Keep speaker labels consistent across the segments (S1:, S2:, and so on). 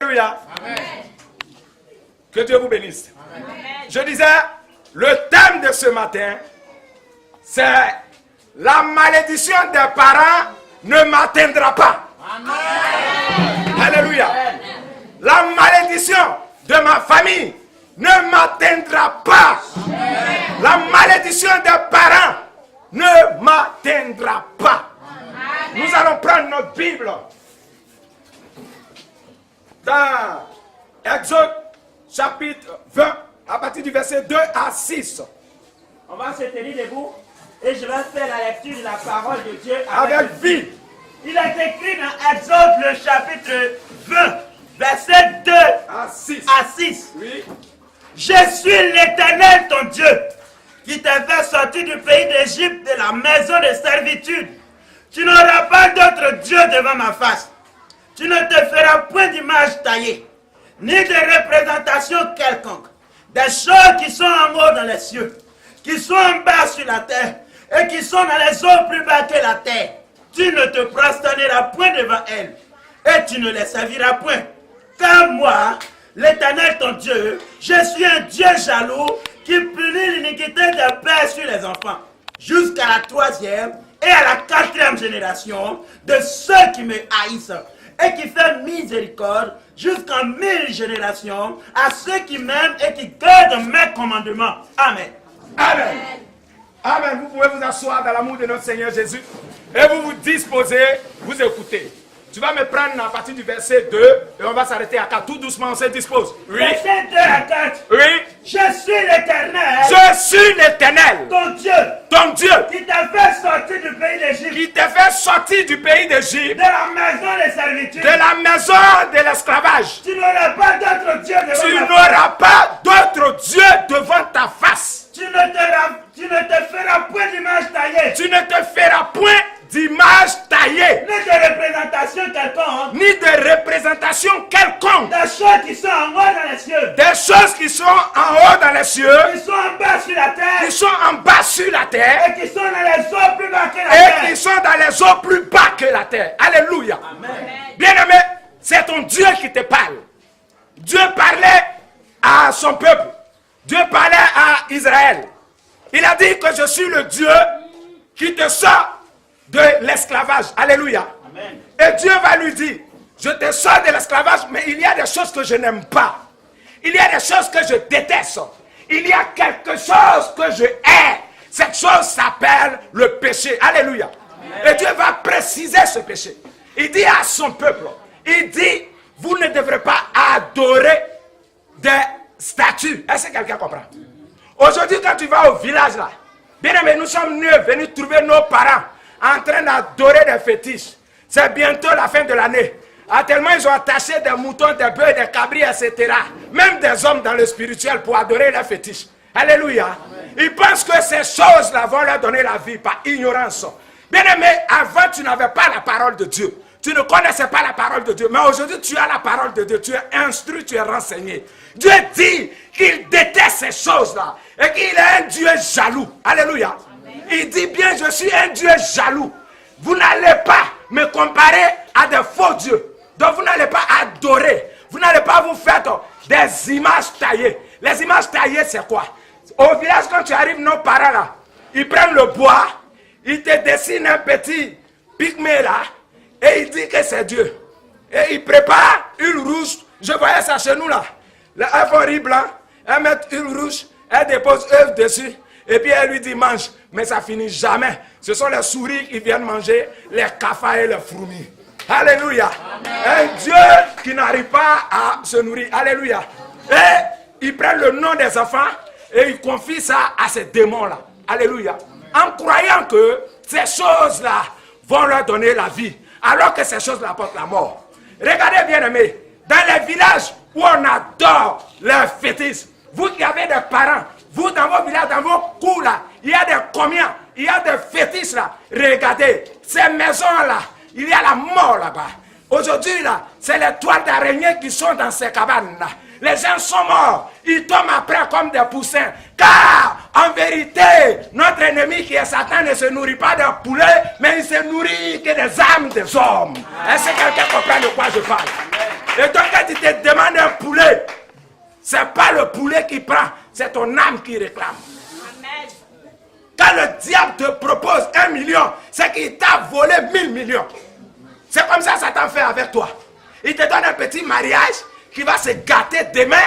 S1: Alléluia.
S2: Amen.
S1: Que Dieu vous bénisse.
S2: Amen.
S1: Je disais, le thème de ce matin, c'est la malédiction des parents ne m'atteindra pas.
S2: Amen.
S1: Alléluia. La malédiction de ma famille ne m'atteindra pas.
S2: Amen.
S1: La malédiction des parents ne m'atteindra pas.
S2: Amen.
S1: Nous allons prendre notre Bible dans Exode chapitre 20 à partir du verset 2 à 6.
S3: On va se tenir debout et je vais faire la lecture de la parole de Dieu
S1: Avec vie.
S3: Il est écrit dans Exode le chapitre 20, verset 2
S1: À 6.
S3: à 6.
S1: Oui.
S3: Je suis l'Éternel ton Dieu, qui t'a fait sortir du pays d'Égypte de la maison de servitude. Tu n'auras pas d'autre Dieu devant ma face. Tu ne te feras point d'image taillée, ni de représentation quelconque. Des choses qui sont en haut dans les cieux, qui sont en bas sur la terre, et qui sont dans les eaux plus bas que la terre. Tu ne te prosterneras point devant elles, et tu ne les serviras point. Car moi, l'Éternel ton Dieu, je suis un Dieu jaloux qui punit l'iniquité des pères sur les enfants, jusqu'à la 3e et à la 4e génération de ceux qui me haïssent, et qui fait miséricorde jusqu'en 1000 générations à ceux qui m'aiment et qui gardent mes commandements. Amen.
S1: Amen. Amen. Vous pouvez vous asseoir dans l'amour de notre Seigneur Jésus et vous vous disposez, vous écoutez. Tu vas me prendre à partir du verset 2 et on va s'arrêter à 4. Tout doucement, on se dispose. Oui.
S3: Verset 2 à 4.
S1: Oui.
S3: Je suis l'Éternel,
S1: Je suis l'Éternel,
S3: ton Dieu,
S1: ton Dieu,
S3: qui t'a fait sortir du pays d'Égypte,
S1: qui t'a fait sortir du pays d'Égypte,
S3: de la maison de servitude.
S1: de la maison de l'esclavage.
S3: Tu n'auras pas d'autre Dieu devant
S1: Tu
S3: ma face.
S1: n'auras pas d'autre Dieu devant ta face.
S3: Tu ne te feras point d'image taillée,
S1: Tu ne te feras point d'image taillée,
S3: ni de représentation quelconque,
S1: ni de représentation quelconque.
S3: des choses qui sont en haut dans les cieux,
S1: Des choses qui sont en haut dans les cieux,
S3: qui sont en bas sur la terre,
S1: qui sont en bas sur la terre,
S3: et qui sont dans les eaux plus bas que la
S1: et
S3: terre.
S1: qui sont dans les eaux plus bas que la terre. Alléluia.
S3: Amen.
S1: Bien-aimé, c'est ton Dieu qui te parle. Dieu parlait à son peuple. Dieu parlait à Israël. Il a dit que je suis le Dieu qui te sort de l'esclavage. Alléluia.
S3: Amen.
S1: Et Dieu va lui dire, je te sors de l'esclavage, mais il y a des choses que je n'aime pas. Il y a des choses que je déteste. Il y a quelque chose que je hais. Cette chose s'appelle le péché. Alléluia. Amen. Et Dieu va préciser ce péché. Il dit à son peuple, il dit, vous ne devrez pas adorer des statues. Est-ce que quelqu'un comprend? Aujourd'hui, quand tu vas au village là, bien aimé, nous sommes venus trouver nos parents en train d'adorer des fétiches. C'est bientôt la fin de l'année. Tellement ils ont attaché des moutons, des bœufs, des cabris, etc. Même des hommes dans le spirituel pour adorer les fétiches. Alléluia. Amen. Ils pensent que ces choses-là vont leur donner la vie par ignorance. Bien aimé, avant tu n'avais pas la parole de Dieu. Tu ne connaissais pas la parole de Dieu. Mais aujourd'hui tu as la parole de Dieu. Tu es instruit, tu es renseigné. Dieu dit qu'il déteste ces choses-là. Et qu'il est un Dieu jaloux. Alléluia. Amen. Il dit bien, je suis un Dieu jaloux. Vous n'allez pas me comparer à des faux dieux. Donc vous n'allez pas adorer. Vous n'allez pas vous faire des images taillées. Les images taillées, c'est quoi? Au village, quand tu arrives, nos parents là, ils prennent le bois, ils te dessinent un petit pygmée là, et ils disent que c'est Dieu. Et ils préparent une rouge. Je voyais ça chez nous là. Elles font riz blanc, elles mettent une rouge, elles déposent œufs dessus, et puis elle lui dit mange. Mais ça finit jamais. Ce sont les souris qui viennent manger les cafards et les fourmis. Alléluia. Amen. Un Dieu qui n'arrive pas à se nourrir. Alléluia. Et ils prennent le nom des enfants et ils confient ça à ces démons-là. Alléluia. Amen. En croyant que ces choses-là vont leur donner la vie, alors que ces choses-là apportent la mort. Regardez bien aimé, dans les villages où on adore les fétiches, vous qui avez des parents, vous dans vos villages, dans vos cours là, il y a des combien, il y a des fétiches là. Regardez, ces maisons-là, il y a la mort là-bas. Aujourd'hui là, c'est les toiles d'araignée qui sont dans ces cabanes-là. Les gens sont morts, ils tombent après comme des poussins. Car, en vérité, notre ennemi qui est Satan ne se nourrit pas d'un poulet, mais il se nourrit que des âmes des hommes. Est-ce que quelqu'un comprend de quoi je parle? Et donc quand il te demande un poulet, c'est pas le poulet qui prend, c'est ton âme qui réclame.
S2: Amen.
S1: Quand le diable te propose 1 million, c'est qu'il t'a volé 1000 millions. C'est comme ça Satan fait avec toi. Il te donne un petit mariage qui va se gâter demain.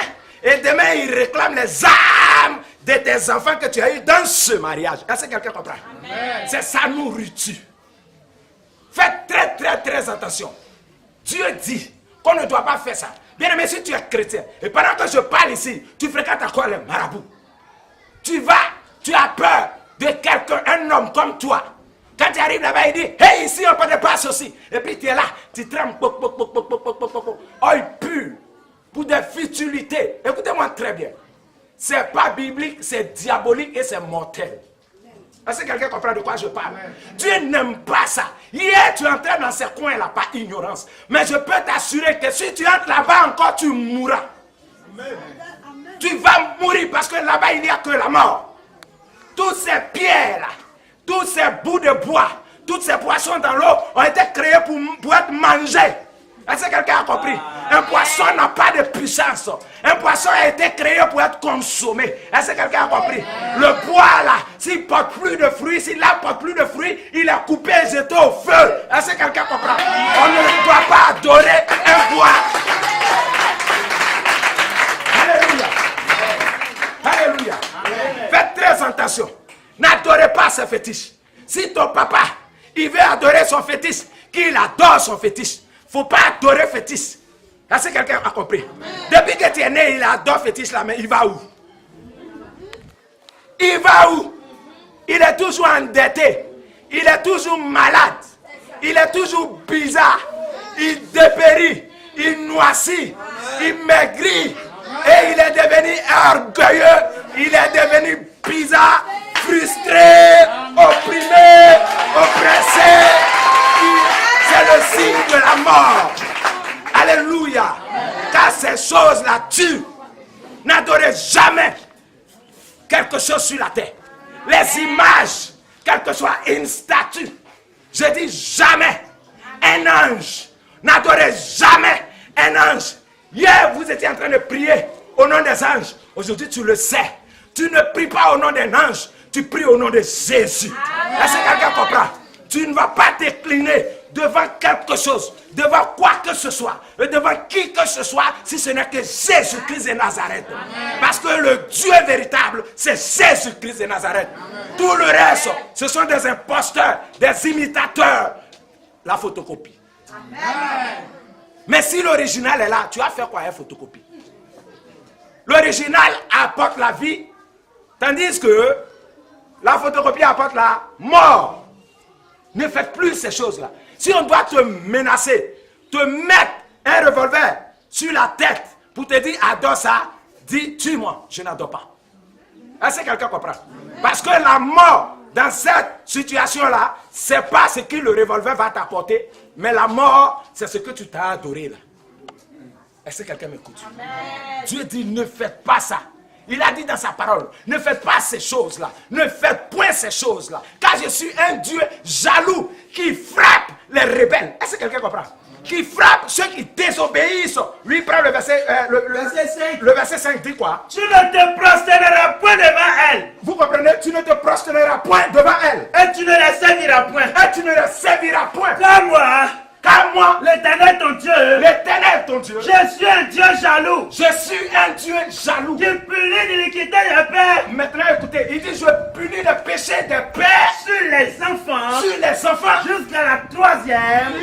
S1: Et demain, il réclame les âmes de tes enfants que tu as eu dans ce mariage. Est-ce que quelqu'un comprend? C'est sa nourriture. Faites très très très attention. Dieu dit qu'on ne doit pas faire ça. Bien aimé, si tu es chrétien, et pendant que je parle ici, tu fréquentes encore les marabouts. Tu as peur de quelqu'un, un homme comme toi. Quand tu arrives là-bas, il dit, hey, ici on ne peut pas ceci. Et puis tu es là, tu trembles, œil pur, pour des futilités. Écoutez-moi très bien. C'est pas biblique, c'est diabolique et c'est mortel. Est-ce que quelqu'un comprend de quoi je parle? Dieu n'aime pas ça. Hier, tu entrais dans ces coins-là par ignorance. Mais je peux t'assurer que si tu entres là-bas encore, tu mourras. Amen. Tu vas mourir parce que là-bas, il n'y a que la mort. Toutes ces pierres-là, tous ces bouts de bois, toutes ces poissons dans l'eau ont été créés pour être mangés. Est-ce que quelqu'un a compris? Un poisson n'a pas de puissance. Un poisson a été créé pour être consommé. Est-ce que quelqu'un a compris? Le bois là, s'il ne porte plus de fruits, s'il ne porte plus de fruits, il est coupé et jeté au feu. Est-ce que quelqu'un comprend? On ne doit pas adorer un bois. Alléluia. Alléluia. Faites très attention. N'adorez pas ce fétiche. Si ton papa, il veut adorer son fétiche, qu'il adore son fétiche. Il ne faut pas adorer fétiche. Est-ce que quelqu'un a compris? Depuis que tu es né, il adore fétiche là, mais il va où? Il va où? Il est toujours endetté. Il est toujours malade. Il est toujours bizarre. Il dépérit. Il noircit. Il maigrit. Et il est devenu orgueilleux. Il est devenu bizarre, frustré, opprimé, oppressé. C'est le signe de la mort. Alléluia. Car ces choses-là tuent. N'adorez jamais quelque chose sur la terre. Les images, quelle que soit une statue. Je dis jamais un ange. N'adorez jamais un ange. Hier, vous étiez en train de prier au nom des anges. Aujourd'hui, tu le sais. Tu ne pries pas au nom d'un ange. Tu pries au nom de Jésus. Est-ce que quelqu'un comprend? Tu ne vas pas t'incliner devant quelque chose, devant quoi que ce soit, et devant qui que ce soit, si ce n'est que Jésus-Christ de Nazareth. Amen. Parce que le Dieu véritable, c'est Jésus-Christ de Nazareth. Amen. Tout le reste, ce sont des imposteurs, des imitateurs. La photocopie. Amen. Mais si l'original est là, tu vas faire quoi une photocopie? L'original apporte la vie, tandis que la photocopie apporte la mort. Ne faites plus ces choses-là. Si on doit te menacer, te mettre un revolver sur la tête pour te dire adore ça, dis tue-moi, je n'adore pas. Est-ce que quelqu'un comprend? Parce que la mort dans cette situation-là, c'est pas ce que le revolver va t'apporter, mais la mort, c'est ce que tu t'as adoré là. Est-ce que quelqu'un m'écoute? Dieu dit ne faites pas ça. Il a dit dans sa parole, ne faites pas ces choses-là. Ne faites point ces choses-là. Car je suis un Dieu jaloux qui frappe les rebelles. Est-ce que quelqu'un comprend? Qui frappe ceux qui désobéissent. Lui prend le verset, le verset 5 dit quoi?
S3: Tu ne te prosterneras point devant elle.
S1: Vous comprenez? Tu ne te prosterneras point devant elle.
S3: Et tu ne la serviras point.
S1: Et tu ne la serviras point.
S3: Car moi, l'Éternel ton Dieu, je suis un Dieu jaloux.
S1: Je suis un Dieu jaloux.
S3: Qui punit l'iniquité des pères.
S1: Maintenant écoutez, il dit je punis le péché des pères
S3: sur les enfants. Jusqu'à la troisième.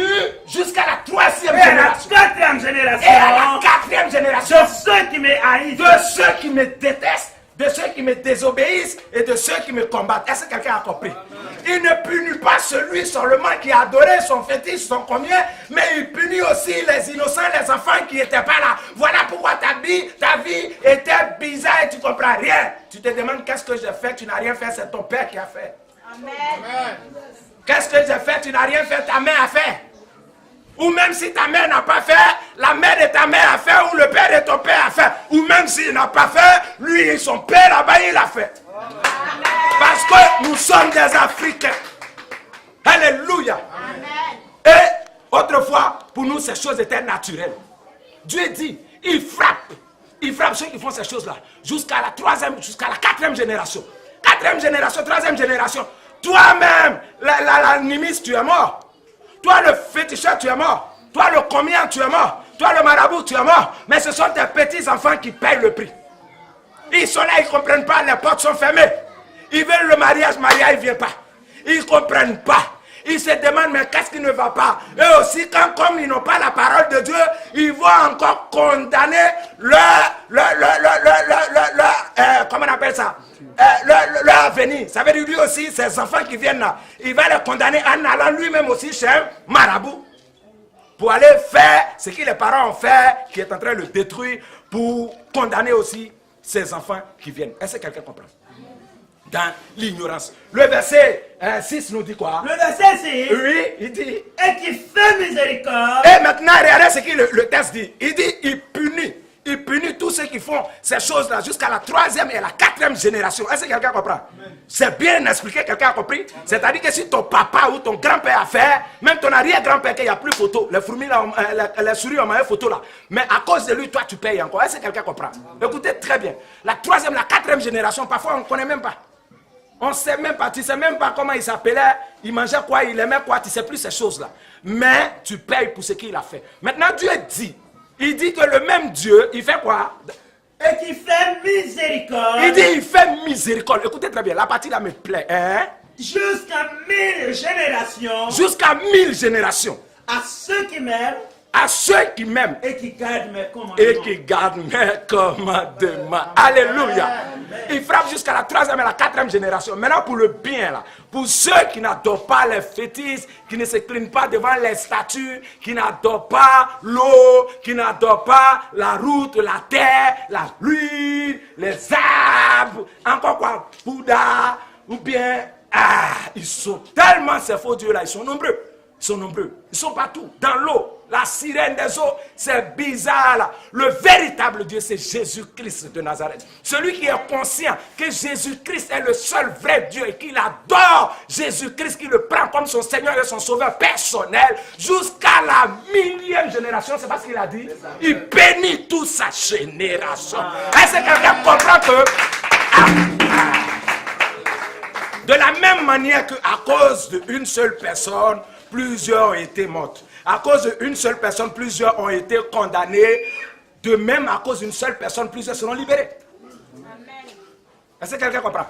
S1: Jusqu'à la troisième
S3: et
S1: génération.
S3: La quatrième génération.
S1: Et à la quatrième génération.
S3: De ceux qui me haïssent.
S1: De ceux qui me détestent. De ceux qui me désobéissent et de ceux qui me combattent. Est-ce que quelqu'un a compris? Il ne punit pas celui seulement qui a adoré son fétiche, son combien, mais il punit aussi les innocents, les enfants qui n'étaient pas là. Voilà pourquoi ta vie était bizarre et tu ne comprends rien. Tu te demandes qu'est-ce que j'ai fait, tu n'as rien fait, c'est ton père qui a fait. Amen. Qu'est-ce que j'ai fait, tu n'as rien fait, ta mère a fait. Ou même si ta mère n'a pas fait, la mère de ta mère a fait, ou le père de ton père a fait. Ou même s'il n'a pas fait, lui, son père là-bas, il a fait. Amen. Parce que nous sommes des Africains. Alléluia. Amen. Et autrefois, pour nous, ces choses étaient naturelles. Dieu dit, il frappe ceux qui font ces choses-là, jusqu'à la 3e, jusqu'à la 4e génération. 4e génération, 3e génération. Toi-même, l'animiste, tu es mort. Toi, le féticheur, tu es mort. Toi, le commis, tu es mort. Toi, le marabout, tu es mort. Mais ce sont tes petits-enfants qui payent le prix. Ils sont là, ils ne comprennent pas, les portes sont fermées. Ils veulent le mariage, il ne vient pas. Ils ne comprennent pas. Ils se demandent, mais qu'est-ce qui ne va pas? Eux aussi, comme ils n'ont pas la parole de Dieu, ils vont encore condamner comment on appelle ça? Leur avenir. Ça veut dire lui aussi, ces enfants qui viennent là, il va les condamner en allant lui-même aussi chez un marabout pour aller faire ce que les parents ont fait, qui est en train de le détruire, pour condamner aussi ces enfants qui viennent. Est-ce que quelqu'un comprend? Dans l'ignorance. Le verset 6 nous dit quoi?
S3: Le verset 6.
S1: Oui, il dit.
S3: Et qui fait miséricorde.
S1: Et maintenant, regardez ce que le texte dit. Il dit, il punit tous ceux qui font ces choses-là jusqu'à la 3e et la 4e génération. Est-ce que quelqu'un comprend? C'est bien expliqué, quelqu'un a compris? C'est-à-dire que si ton papa ou ton grand-père a fait, même ton arrière-grand-père, qu'il n'y a plus photo, les fourmis là, les souris ont une photo là. Mais à cause de lui, toi, tu payes encore. Est-ce que quelqu'un comprend? Écoutez très bien. La 3e, la 4e génération, parfois, on ne connaît même pas. On ne sait même pas, tu ne sais même pas comment il s'appelait, il mangeait quoi, il aimait quoi, tu ne sais plus ces choses-là. Mais tu payes pour ce qu'il a fait. Maintenant, Dieu dit, il dit que le même Dieu, il fait quoi?
S3: Et qui fait miséricorde.
S1: Il dit, il fait miséricorde. Écoutez très bien, la partie là me plaît. Hein?
S3: Jusqu'à 1000 générations.
S1: Jusqu'à 1000 générations.
S3: À ceux qui m'aiment.
S1: À ceux qui m'aiment.
S3: Et qui gardent mes commandements.
S1: Et qui gardent mes commandements. Alléluia. Il frappe jusqu'à la 3e et la 4e génération. Maintenant pour le bien là. Pour ceux qui n'adorent pas les fétiches, qui ne se clignent pas devant les statues, qui n'adorent pas l'eau, qui n'adorent pas la route, la terre, la pluie, les arbres, encore quoi, Bouddha, ou bien, ils sont tellement ces faux dieux là, ils sont nombreux. Ils sont nombreux. Ils sont partout. Dans l'eau, la sirène des eaux, c'est bizarre là. Le véritable Dieu, c'est Jésus-Christ de Nazareth. Celui qui est conscient que Jésus-Christ est le seul vrai Dieu et qu'il adore Jésus-Christ, qui le prend comme son Seigneur et son Sauveur personnel, jusqu'à la 1000e génération, c'est pas ce qu'il a dit. Il bénit toute sa génération. Est-ce que quelqu'un comprend que... de la même manière qu'à cause d'une seule personne, plusieurs ont été mortes. À cause d'une seule personne, plusieurs ont été condamnés. De même, à cause d'une seule personne, plusieurs seront libérés. Est-ce que quelqu'un comprend?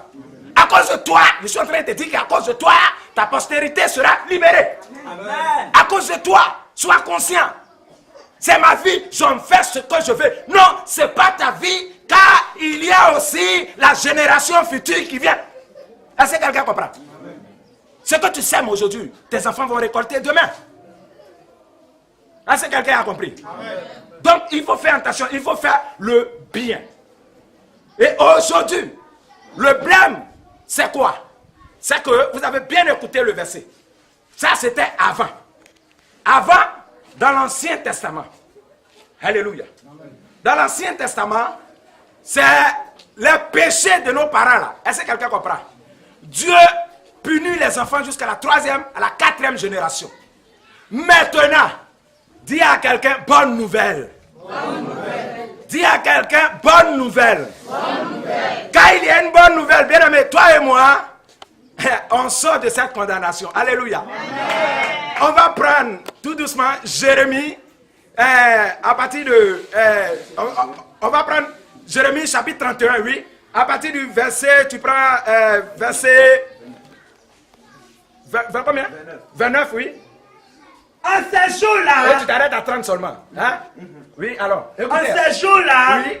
S1: À cause de toi, je suis en train de te dire qu'à cause de toi, ta postérité sera libérée.
S3: Amen.
S1: À cause de toi, sois conscient. C'est ma vie, j'en fais ce que je veux. Non, ce n'est pas ta vie, car il y a aussi la génération future qui vient. Est-ce que quelqu'un comprend? Ce que tu sèmes aujourd'hui, tes enfants vont récolter demain. Est-ce que quelqu'un a compris? Amen. Donc il faut faire attention, il faut faire le bien. Et aujourd'hui, le blême, c'est quoi? C'est que vous avez bien écouté le verset. Ça c'était avant. Avant, dans l'Ancien Testament. Alléluia. Dans l'Ancien Testament, c'est les péchés de nos parents là. Est-ce que quelqu'un comprend? Dieu punit les enfants jusqu'à la 3e, à la 4e génération. Maintenant, dis à quelqu'un bonne nouvelle. Bonne nouvelle. Dis à quelqu'un bonne nouvelle. Bonne nouvelle. Quand il y a une bonne nouvelle, bien aimé, toi et moi, on sort de cette condamnation. Alléluia. Amen. On va prendre tout doucement Jérémie, à partir de... on va prendre Jérémie chapitre 31, oui. À partir du verset, tu prends verset... combien? 29, oui.
S3: En ces jours-là...
S1: Et tu t'arrêtes à 30 seulement. Hein? Oui, alors. Écoutez.
S3: En ces jours-là,
S1: oui.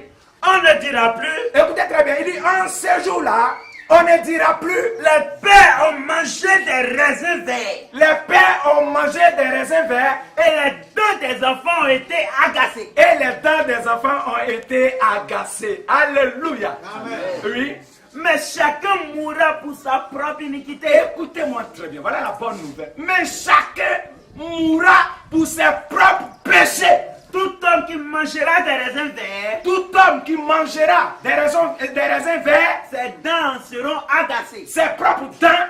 S3: On ne dira plus...
S1: Écoutez très bien, il dit, en ces jours-là, on ne dira plus...
S3: Les pères ont mangé des raisins verts.
S1: Les pères ont mangé des raisins verts.
S3: Et les dents des enfants ont été agacées.
S1: Et les dents des enfants ont été agacées. Alléluia. Amen. Oui.
S3: Mais chacun mourra pour sa propre iniquité.
S1: Écoutez-moi très bien, voilà la bonne nouvelle. Mais chacun mourra pour ses propres péchés.
S3: Tout homme qui mangera des raisins verts,
S1: tout homme qui mangera des raisins verts,
S3: ses dents seront agacées.
S1: Ses propres dents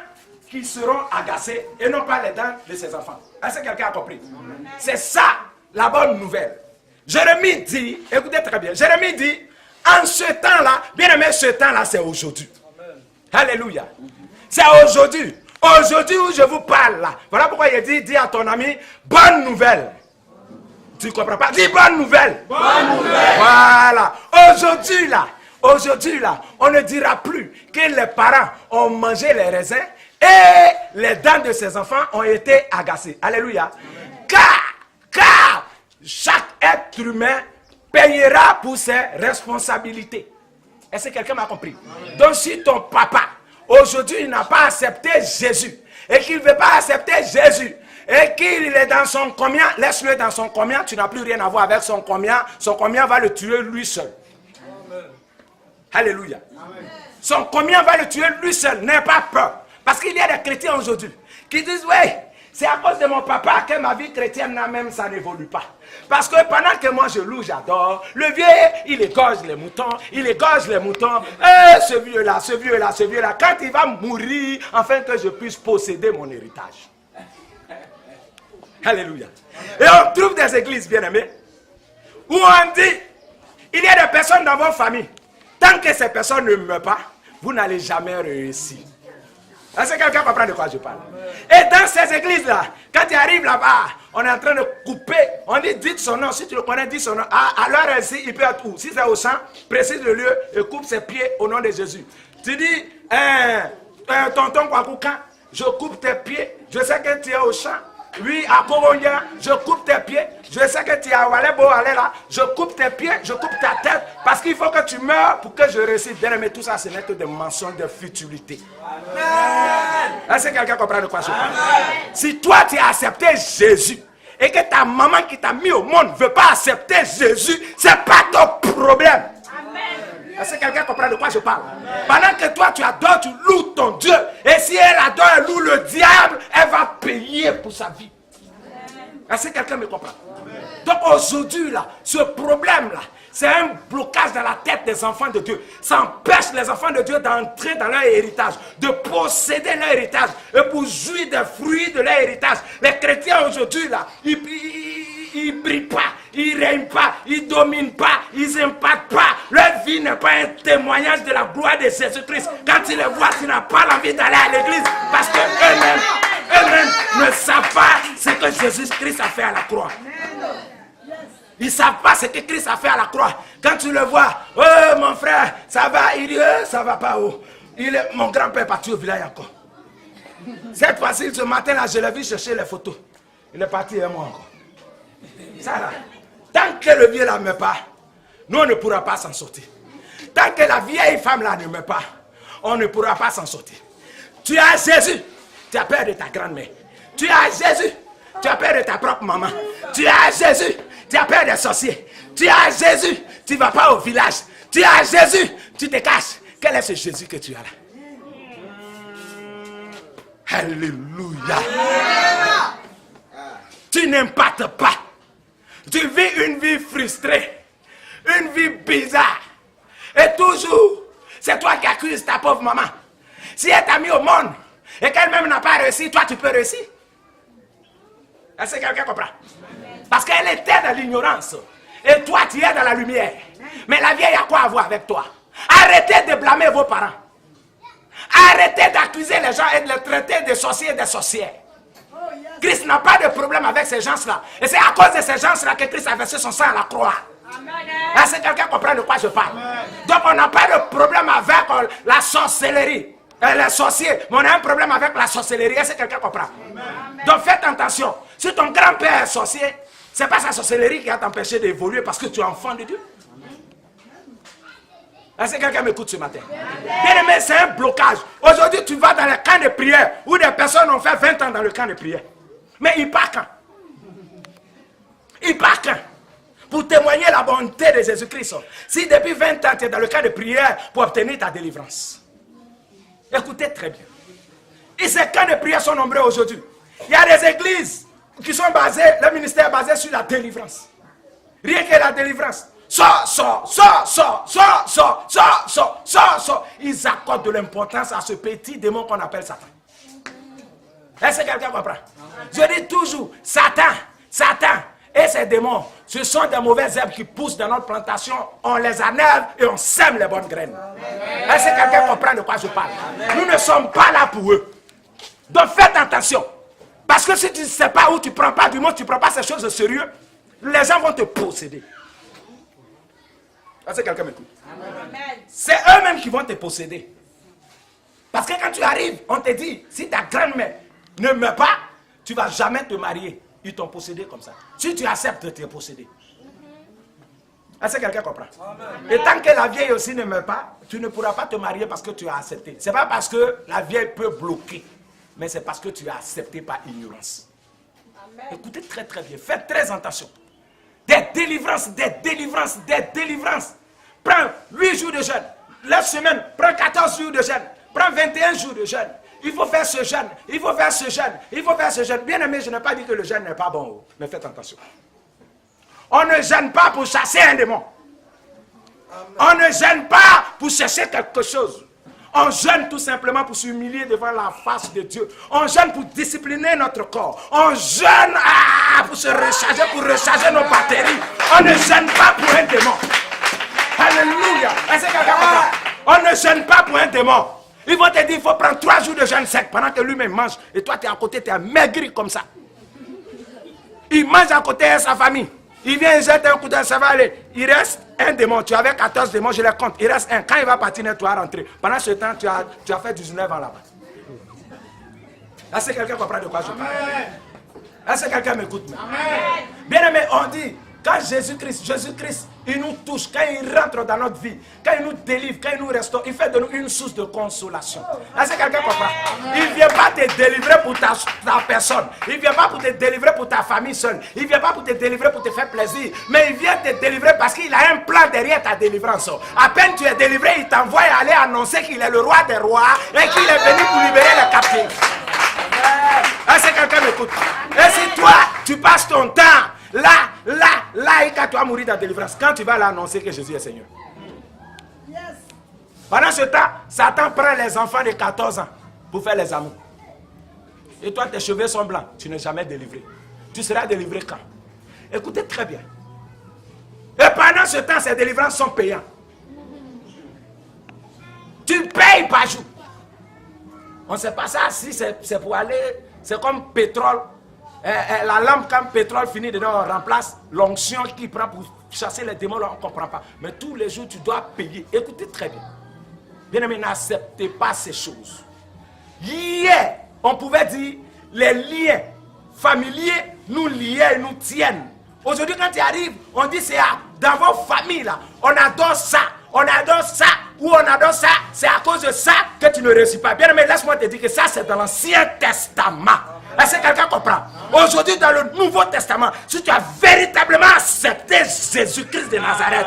S1: qui seront agacées et non pas les dents de ses enfants. Est-ce que quelqu'un a compris? C'est ça la bonne nouvelle. Jérémie dit, écoutez très bien, Jérémie dit, en ce temps-là, bien aimé, ce temps-là, c'est aujourd'hui. Alléluia. C'est aujourd'hui. Aujourd'hui où je vous parle là. Voilà pourquoi il dit, dis à ton ami, bonne nouvelle. Tu ne comprends pas? Dis bonne nouvelle.
S2: Bonne nouvelle.
S1: Voilà. Aujourd'hui là, on ne dira plus que les parents ont mangé les raisins et les dents de ses enfants ont été agacées. Alléluia. Car chaque être humain payera pour ses responsabilités. Est-ce que quelqu'un m'a compris? Donc si ton papa, aujourd'hui, il n'a pas accepté Jésus, et qu'il ne veut pas accepter Jésus, et qu'il est dans son combien, laisse-le dans son combien, tu n'as plus rien à voir avec son combien va le tuer lui seul. Amen. Alléluia. Amen. Son combien va le tuer lui seul, n'aie pas peur. Parce qu'il y a des chrétiens aujourd'hui qui disent, oui, c'est à cause de mon papa que ma vie chrétienne là même, ça n'évolue pas. Parce que pendant que moi je loue, j'adore, le vieux, il égorge les moutons, ce vieux-là, quand il va mourir, afin que je puisse posséder mon héritage. Alléluia. Et on trouve des églises, bien-aimés, où on dit, il y a des personnes dans votre famille, tant que ces personnes ne meurent pas, vous n'allez jamais réussir. Est-ce que quelqu'un comprend de quoi je parle? Et dans ces églises-là, quand tu arrives là-bas, on est en train de couper. On dit, dites son nom. Si tu le connais, dis son nom. Alors ainsi, il peut être où? Si c'est au champ, précise le lieu et coupe ses pieds au nom de Jésus. Tu dis, tonton Kwakoukan, je coupe tes pieds. Je sais que tu es au champ. Oui, à Koronia, je coupe tes pieds. Je sais que tu es à Walebo, allez là. Je coupe tes pieds, je coupe ta tête. Parce qu'il faut que tu meurs pour que je réussisse. Bien aimé, tout ça, ce n'est que des mensonges de futilité. Est-ce que quelqu'un comprend de quoi je parle? Si toi, tu as accepté Jésus et que ta maman qui t'a mis au monde ne veut pas accepter Jésus, ce n'est pas ton problème. Est-ce que quelqu'un comprend de quoi je parle? Pendant que toi, tu adores, tu loues ton Dieu. Et si elle adore, elle loue le diable, elle va payer pour sa vie. Est-ce que quelqu'un me comprend? Donc aujourd'hui, là, ce problème-là, c'est un blocage dans la tête des enfants de Dieu. Ça empêche les enfants de Dieu d'entrer dans leur héritage, de posséder leur héritage et pour jouir des fruits de leur héritage. Les chrétiens aujourd'hui, là, ils ne brillent pas, ils ne règnent pas, ils ne dominent pas, ils n'impactent pas. Leur vie n'est pas un témoignage de la gloire de Jésus-Christ. Quand tu les vois, tu n'as pas envie d'aller à l'église parce qu'eux-mêmes ne savent pas ce que Jésus-Christ a fait à la croix. Ils ne savent pas ce que Christ a fait à la croix. Quand tu le vois, oh mon frère, ça va, il dit, ça va pas où. Mon grand-père est parti au village encore. Cette fois-ci, ce matin-là, je l'ai vu chercher les photos. Il est parti et moi encore. Ça là, tant que le vieux là ne meurt pas, nous on ne pourra pas s'en sortir. Tant que la vieille femme là ne meurt pas, on ne pourra pas s'en sortir. Tu as Jésus, tu as peur de ta grand-mère. Tu as Jésus, tu as peur de ta propre maman. Tu as Jésus, tu as peur des sorciers. Tu as Jésus, tu ne vas pas au village. Tu as Jésus, tu te caches. Quel est ce Jésus que tu as là? Alléluia. Tu n'impactes pas. Tu vis une vie frustrée, une vie bizarre. Et toujours, c'est toi qui accuses ta pauvre maman. Si elle t'a mis au monde et qu'elle-même n'a pas réussi, toi tu peux réussir. Est-ce que quelqu'un comprend? Parce qu'elle était dans l'ignorance. Et toi tu es dans la lumière. Mais la vieille a quoi à voir avec toi? Arrêtez de blâmer vos parents. Arrêtez d'accuser les gens et de les traiter de sorciers et de sorcières. Christ n'a pas de problème avec ces gens-là. Et c'est à cause de ces gens-là que Christ a versé son sang à la croix. Est-ce que quelqu'un comprend de quoi je parle? Donc on n'a pas de problème avec la sorcellerie. Les sorciers. Mais on a un problème avec la sorcellerie. Est-ce que quelqu'un comprend? Donc faites attention. Si ton grand-père est sorcier, ce n'est pas sa sorcellerie qui va t'empêcher d'évoluer parce que tu es enfant de Dieu. Est-ce que quelqu'un m'écoute ce matin? Bien aimé, c'est un blocage. Aujourd'hui, tu vas dans les camps de prière où des personnes ont fait 20 ans dans le camp de prière. Mais ils partent quand? Ils partent quand? Pour témoigner la bonté de Jésus-Christ. Si depuis 20 ans, tu es dans le camp de prière pour obtenir ta délivrance. Écoutez très bien. Et ces camps de prière sont nombreux aujourd'hui. Il y a des églises qui sont basées, le ministère est basé sur la délivrance. Rien que la délivrance. Sors. Ils accordent de l'importance à ce petit démon qu'on appelle Satan. Est-ce que quelqu'un comprend? Je dis toujours, Satan Et ces démons, ce sont des mauvaises herbes qui poussent dans notre plantation. On les enlève et on sème les bonnes graines. Est-ce que quelqu'un comprend de quoi je parle? Nous ne sommes pas là pour eux. Donc faites attention. Parce que si tu ne sais pas où tu ne prends pas, du moins tu ne prends pas ces choses au sérieux, les gens vont te posséder. Est-ce que quelqu'un m'écoute? C'est eux-mêmes qui vont te posséder. Parce que quand tu arrives, on te dit, si ta grand-mère ne meurt pas, tu ne vas jamais te marier. Ils t'ont possédé comme ça. Si tu acceptes, tu es possédé. Est-ce que quelqu'un comprend? Et tant que la vieille aussi ne meurt pas, tu ne pourras pas te marier parce que tu as accepté. Ce n'est pas parce que la vieille peut bloquer, mais c'est parce que tu as accepté par ignorance. Amen. Écoutez très très bien, faites très attention. Des délivrances, des délivrances, des délivrances. Prends 8 jours de jeûne. La semaine, prends 14 jours de jeûne. Prends 21 jours de jeûne. Il faut faire ce jeûne, il faut faire ce jeûne, il faut faire ce jeûne. Bien aimé, je n'ai pas dit que le jeûne n'est pas bon, mais faites attention. On ne jeûne pas pour chasser un démon. On ne jeûne pas pour chercher quelque chose. On jeûne tout simplement pour s'humilier devant la face de Dieu. On jeûne pour discipliner notre corps. On jeûne pour se recharger, pour recharger nos batteries. On ne jeûne pas pour un démon. Alléluia. Est-ce que quelqu'un comprend? On ne jeûne pas pour un démon. Ils vont te dire, il faut prendre 3 jours de jeûne sec pendant que lui-même mange. Et toi, tu es à côté, tu es maigri comme ça. Il mange à côté de sa famille. Il vient, il jette un coup d'œil, ça va aller. Il reste un démon. Tu avais 14 démons, je les compte. Il reste un. Quand il va partir, tu vas rentrer. Pendant ce temps, tu as fait 19 ans là-bas. Est-ce que quelqu'un comprend de quoi je parle? Est-ce que quelqu'un m'écoute? Bien aimé, on dit, quand Jésus-Christ, il nous touche, quand il rentre dans notre vie, quand il nous délivre, quand il nous restaure, il fait de nous une source de consolation. Est-ce que quelqu'un comprend? Il ne vient pas te délivrer pour ta personne. Il ne vient pas pour te délivrer pour ta famille seule. Il ne vient pas pour te délivrer pour te faire plaisir. Mais il vient te délivrer parce qu'il a un plan derrière ta délivrance. À peine tu es délivré, il t'envoie aller annoncer qu'il est le roi des rois et qu'il est venu pour libérer les captifs. Est-ce que quelqu'un m'écoute? Et si toi, tu passes ton temps là, et quand tu vas mourir dans la délivrance, quand tu vas l'annoncer que Jésus est Seigneur. Yes. Pendant ce temps, Satan prend les enfants de 14 ans pour faire les amours. Et toi, tes cheveux sont blancs, tu n'es jamais délivré. Tu seras délivré quand? Écoutez très bien. Et pendant ce temps, ces délivrances sont payantes. Tu payes par jour. On ne sait pas ça si c'est pour aller, c'est comme pétrole. La lampe, quand le pétrole finit dedans, on remplace l'onction qui prend pour chasser les démons, là, on ne comprend pas. Mais tous les jours, tu dois payer. Écoutez très bien. Bien aimé, n'acceptez pas ces choses. Hier, on pouvait dire, les liens familiers nous liaient, nous tiennent. Aujourd'hui, quand tu arrives, on dit c'est dans vos familles, là, on adore ça, ou on adore ça, c'est à cause de ça que tu ne réussis pas. Bien aimé, laisse-moi te dire que ça, c'est dans l'Ancien Testament. Est-ce que quelqu'un comprend? Aujourd'hui, dans le Nouveau Testament, si tu as véritablement accepté Jésus-Christ de Nazareth,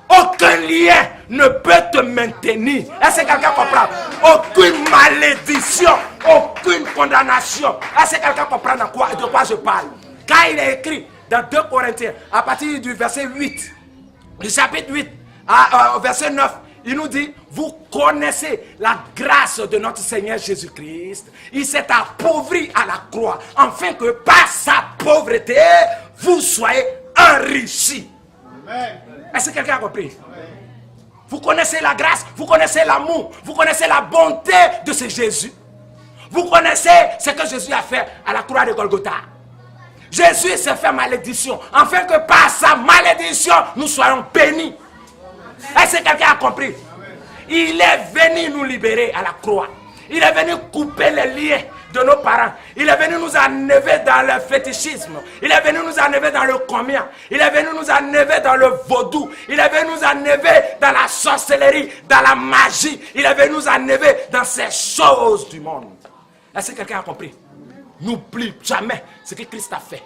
S1: aucun lien ne peut te maintenir. Est-ce que quelqu'un comprend? Aucune malédiction, aucune condamnation. Est-ce que quelqu'un comprend de quoi je parle? Quand il est écrit dans 2 Corinthiens, à partir du verset 8, du chapitre 8, au verset 9, il nous dit, vous connaissez la grâce de notre Seigneur Jésus-Christ. Il s'est appauvri à la croix, afin que par sa pauvreté, vous soyez enrichis. Est-ce que quelqu'un a compris? Amen. Vous connaissez la grâce, vous connaissez l'amour, vous connaissez la bonté de ce Jésus. Vous connaissez ce que Jésus a fait à la croix de Golgotha. Jésus s'est fait malédiction, afin que par sa malédiction, nous soyons bénis. Est-ce que quelqu'un a compris? Il est venu nous libérer à la croix. Il est venu couper les liens de nos parents. Il est venu nous enlever dans le fétichisme. Il est venu nous enlever dans le commun. Il est venu nous enlever dans le vaudou. Il est venu nous enlever dans la sorcellerie, dans la magie. Il est venu nous enlever dans ces choses du monde. Est-ce que quelqu'un a compris? N'oublie jamais ce que Christ a fait.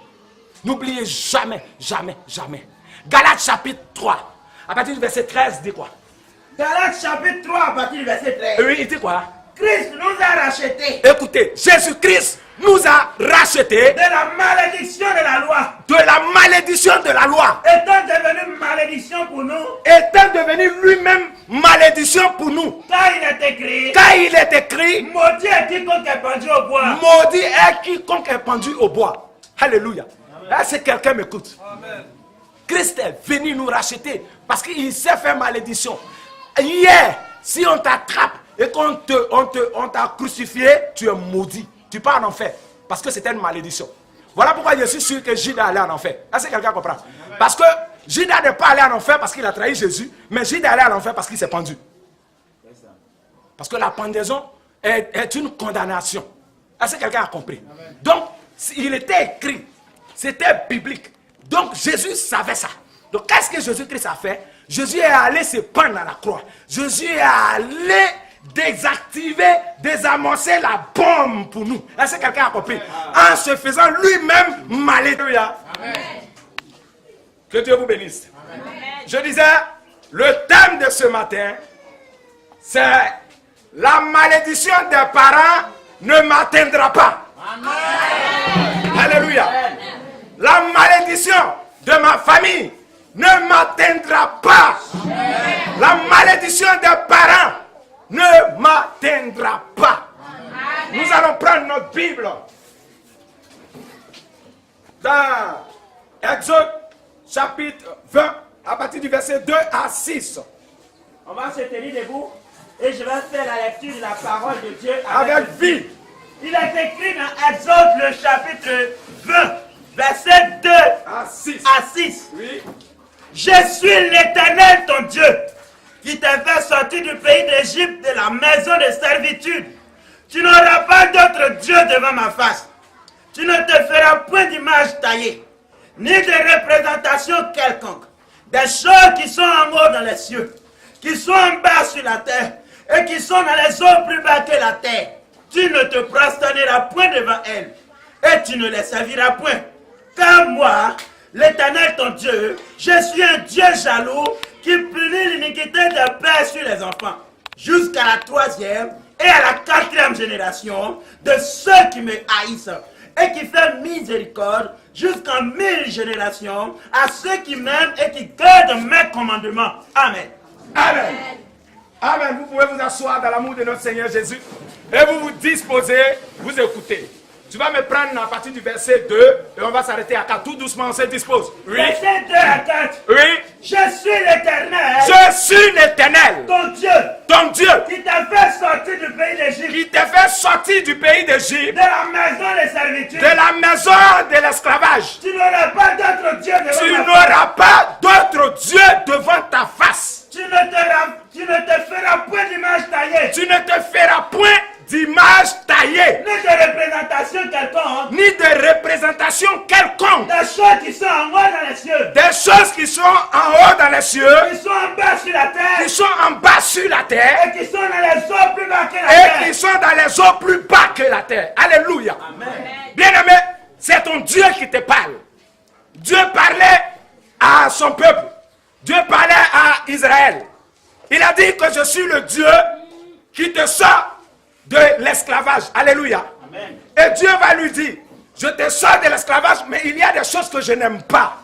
S1: N'oubliez jamais, jamais, jamais. Galates chapitre 3. À partir du verset 13, dit quoi?
S3: Galates chapitre 3, à partir du verset 13.
S1: Oui, il dit quoi?
S3: Christ nous a rachetés.
S1: Écoutez, Jésus-Christ nous a rachetés
S3: de la malédiction de la loi.
S1: De la malédiction de la loi.
S3: Étant devenu malédiction pour nous.
S1: Étant devenu lui-même malédiction pour nous.
S3: Car il est écrit.
S1: Car il est écrit.
S3: Maudit est quiconque est pendu au bois.
S1: Maudit est quiconque est pendu au bois. Alléluia. Est-ce que quelqu'un m'écoute? Christ est venu nous racheter parce qu'il s'est fait malédiction. Hier, si on t'attrape et qu'on t'a crucifié, tu es maudit. Tu pars en enfer parce que c'était une malédiction. Voilà pourquoi je suis sûr que Judas allait en enfer. Est-ce que quelqu'un comprend? Parce que Judas n'est pas allé en enfer parce qu'il a trahi Jésus, mais Judas allé en enfer parce qu'il s'est pendu. Parce que la pendaison est une condamnation. Est-ce que quelqu'un a compris? Donc, il était écrit, c'était biblique. Donc, Jésus savait ça. Donc, qu'est-ce que Jésus-Christ a fait? Jésus est allé se pendre à la croix. Jésus est allé désactiver, désamorcer la bombe pour nous. Est-ce que quelqu'un a compris? En se faisant lui-même malédiction. Que Dieu vous bénisse. Amen. Je disais, le thème de ce matin, c'est la malédiction des parents ne m'atteindra pas. Amen. Alléluia. Amen. La malédiction de ma famille ne m'atteindra pas. Amen. La malédiction des parents ne m'atteindra pas. Amen. Nous allons prendre notre Bible dans Exode chapitre 20 à partir du verset 2 à 6.
S3: On va se tenir debout et je vais faire la lecture de la parole de Dieu
S1: avec vie.
S3: Il est écrit dans Exode le chapitre 20, verset 2
S1: à 6.
S3: Oui. Je suis l'Éternel ton Dieu, qui t'a fait sortir du pays d'Égypte, de la maison de servitude. Tu n'auras pas d'autre Dieu devant ma face. Tu ne te feras point d'image taillée, ni de représentation quelconque, des choses qui sont en haut dans les cieux, qui sont en bas sur la terre, et qui sont dans les eaux plus bas que la terre. Tu ne te prosterneras point devant elles, et tu ne les serviras point. Car moi, l'Éternel ton Dieu, je suis un Dieu jaloux, qui punit l'iniquité des pères sur les enfants, jusqu'à la 3e et à la 4e génération de ceux qui me haïssent, et qui fait miséricorde jusqu'en 1000 générations à ceux qui m'aiment et qui gardent mes commandements. Amen.
S1: Amen. Amen. Vous pouvez vous asseoir dans l'amour de notre Seigneur Jésus et vous vous disposez, vous écoutez. Tu vas me prendre à partir du verset 2 et on va s'arrêter à 4. Tout doucement, on se dispose.
S3: Oui. Verset 2 à 4.
S1: Oui.
S3: Je suis l'Éternel.
S1: Je suis l'Éternel.
S3: Ton Dieu.
S1: Ton Dieu.
S3: Qui t'a fait sortir du pays d'Égypte.
S1: Qui t'a fait sortir du pays d'Égypte.
S3: De la maison de servitude.
S1: De la maison de l'esclavage.
S3: Tu n'auras pas d'autre Dieu devant ta face.
S1: Tu n'auras pas d'autre Dieu devant ta face.
S3: Tu ne te feras point d'image taillée.
S1: Tu ne te feras point d'image taillée.
S3: Ni de représentation quelconque.
S1: Ni de représentation quelconque.
S3: Des choses qui sont en haut dans les cieux.
S1: Des choses qui sont en haut dans les cieux.
S3: Qui sont en bas sur la terre.
S1: Qui sont en bas sur la terre.
S3: Et qui sont dans les eaux plus bas que la terre.
S1: Et qui sont dans les eaux plus bas que la terre. Alléluia.
S3: Amen.
S1: Bien-aimé, c'est ton Dieu qui te parle. Dieu parlait à son peuple. Dieu parlait à Israël. Il a dit que je suis le Dieu qui te sort de l'esclavage. Alléluia.
S3: Amen.
S1: Et Dieu va lui dire, je te sors de l'esclavage, mais il y a des choses que je n'aime pas.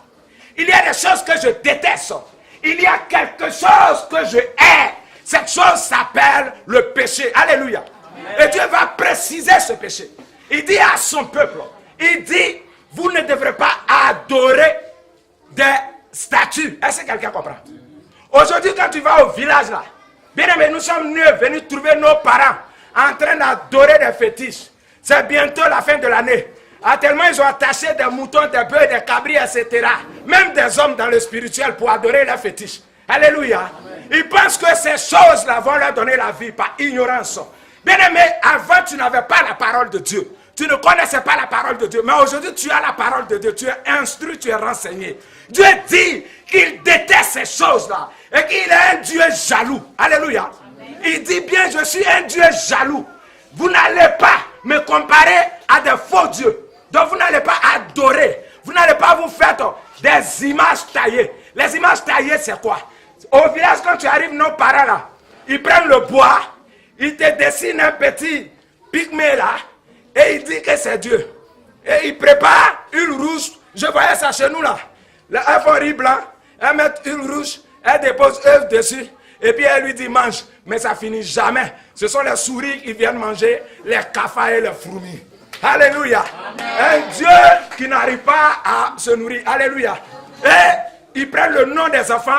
S1: Il y a des choses que je déteste. Il y a quelque chose que je hais. Cette chose s'appelle le péché. Alléluia. Amen. Et Dieu va préciser ce péché. Il dit à son peuple, il dit, vous ne devrez pas adorer des statues. Est-ce que quelqu'un comprend? Aujourd'hui, quand tu vas au village là, bien aimé, nous sommes venus trouver nos parents en train d'adorer des fétiches. C'est bientôt la fin de l'année. Ah, tellement ils ont attaché des moutons, des bœufs, des cabris, etc. Même des hommes dans le spirituel pour adorer les fétiches. Alléluia. Amen. Ils pensent que ces choses-là vont leur donner la vie par ignorance. Bien aimé, avant tu n'avais pas la parole de Dieu. Tu ne connaissais pas la parole de Dieu. Mais aujourd'hui tu as la parole de Dieu. Tu es instruit, tu es renseigné. Dieu dit qu'il déteste ces choses-là. Et qu'il est un Dieu jaloux. Alléluia. Amen. Il dit bien, je suis un Dieu jaloux. Vous n'allez pas me comparer à des faux dieux. Donc vous n'allez pas adorer. Vous n'allez pas vous faire des images taillées. Les images taillées, c'est quoi? Au village, quand tu arrives, nos parents là, ils prennent le bois, ils te dessinent un petit pygmée là, et ils disent que c'est Dieu. Et ils préparent une rouge. Je voyais ça chez nous là. Elles font riz blanc, elles mettent une rouge, elles déposent œufs dessus, et puis elle lui dit mange. Mais ça finit jamais. Ce sont les souris qui viennent manger les cafards et les fourmis. Alléluia. Un Dieu qui n'arrive pas à se nourrir. Alléluia. Et il prend le nom des enfants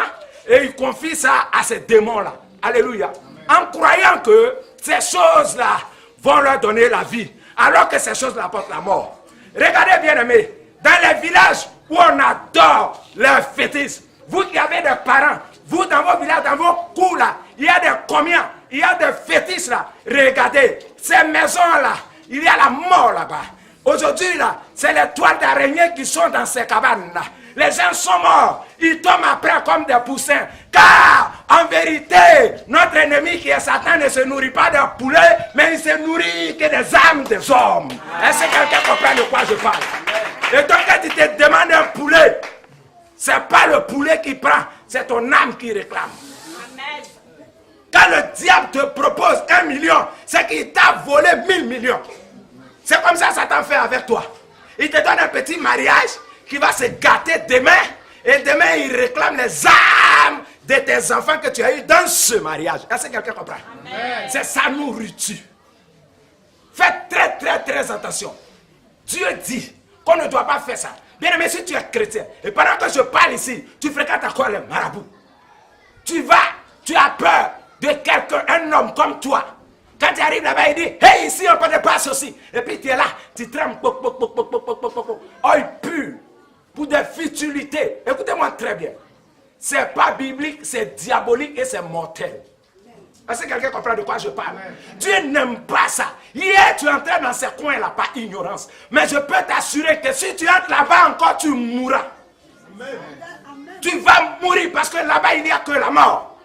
S1: et il confie ça à ces démons-là. Alléluia. En croyant que ces choses-là vont leur donner la vie, alors que ces choses-là apportent la mort. Regardez bien aimés, dans les villages où on adore leurs fétiches, vous qui avez des parents, vous dans vos villages, dans vos cours là, il y a des combien, il y a des fétiches là. Regardez, ces maisons-là, il y a la mort là-bas. Aujourd'hui là, c'est les toiles d'araignée qui sont dans ces cabanes là. Les gens sont morts, ils tombent après comme des poussins. Car, en vérité, notre ennemi qui est Satan ne se nourrit pas de poulets, mais il se nourrit que des âmes des hommes. Est-ce que quelqu'un comprend de quoi je parle? Et donc quand tu te demandes un poulet, c'est pas le poulet qui prend, c'est ton âme qui réclame. Amen. Quand le diable te propose 1 million, c'est qu'il t'a volé 1000 millions. C'est comme ça Satan fait avec toi. Il te donne un petit mariage qui va se gâter demain, et demain il réclame les âmes de tes enfants que tu as eu dans ce mariage. Est-ce que quelqu'un comprend? C'est sa nourriture. Faites très très très attention. Dieu dit qu'on ne doit pas faire ça. Bien aimé, si tu es chrétien, et pendant que je parle ici, tu fréquentes à quoi les marabouts? Tu as peur de quelqu'un, un homme comme toi. Quand tu arrives là-bas, il dit, hey, ici on ne connaît pas ceci. Et puis tu es là, tu trembles, œil pur, pour des futilités. Écoutez-moi très bien. C'est pas biblique, c'est diabolique et c'est mortel. Est-ce que quelqu'un comprend de quoi je parle? Dieu n'aime pas ça. Hier, tu entrais dans ces coins-là par ignorance. Mais je peux t'assurer que si tu entres là-bas encore, tu mourras. Amen. Tu vas mourir parce que là-bas, il n'y a que la mort.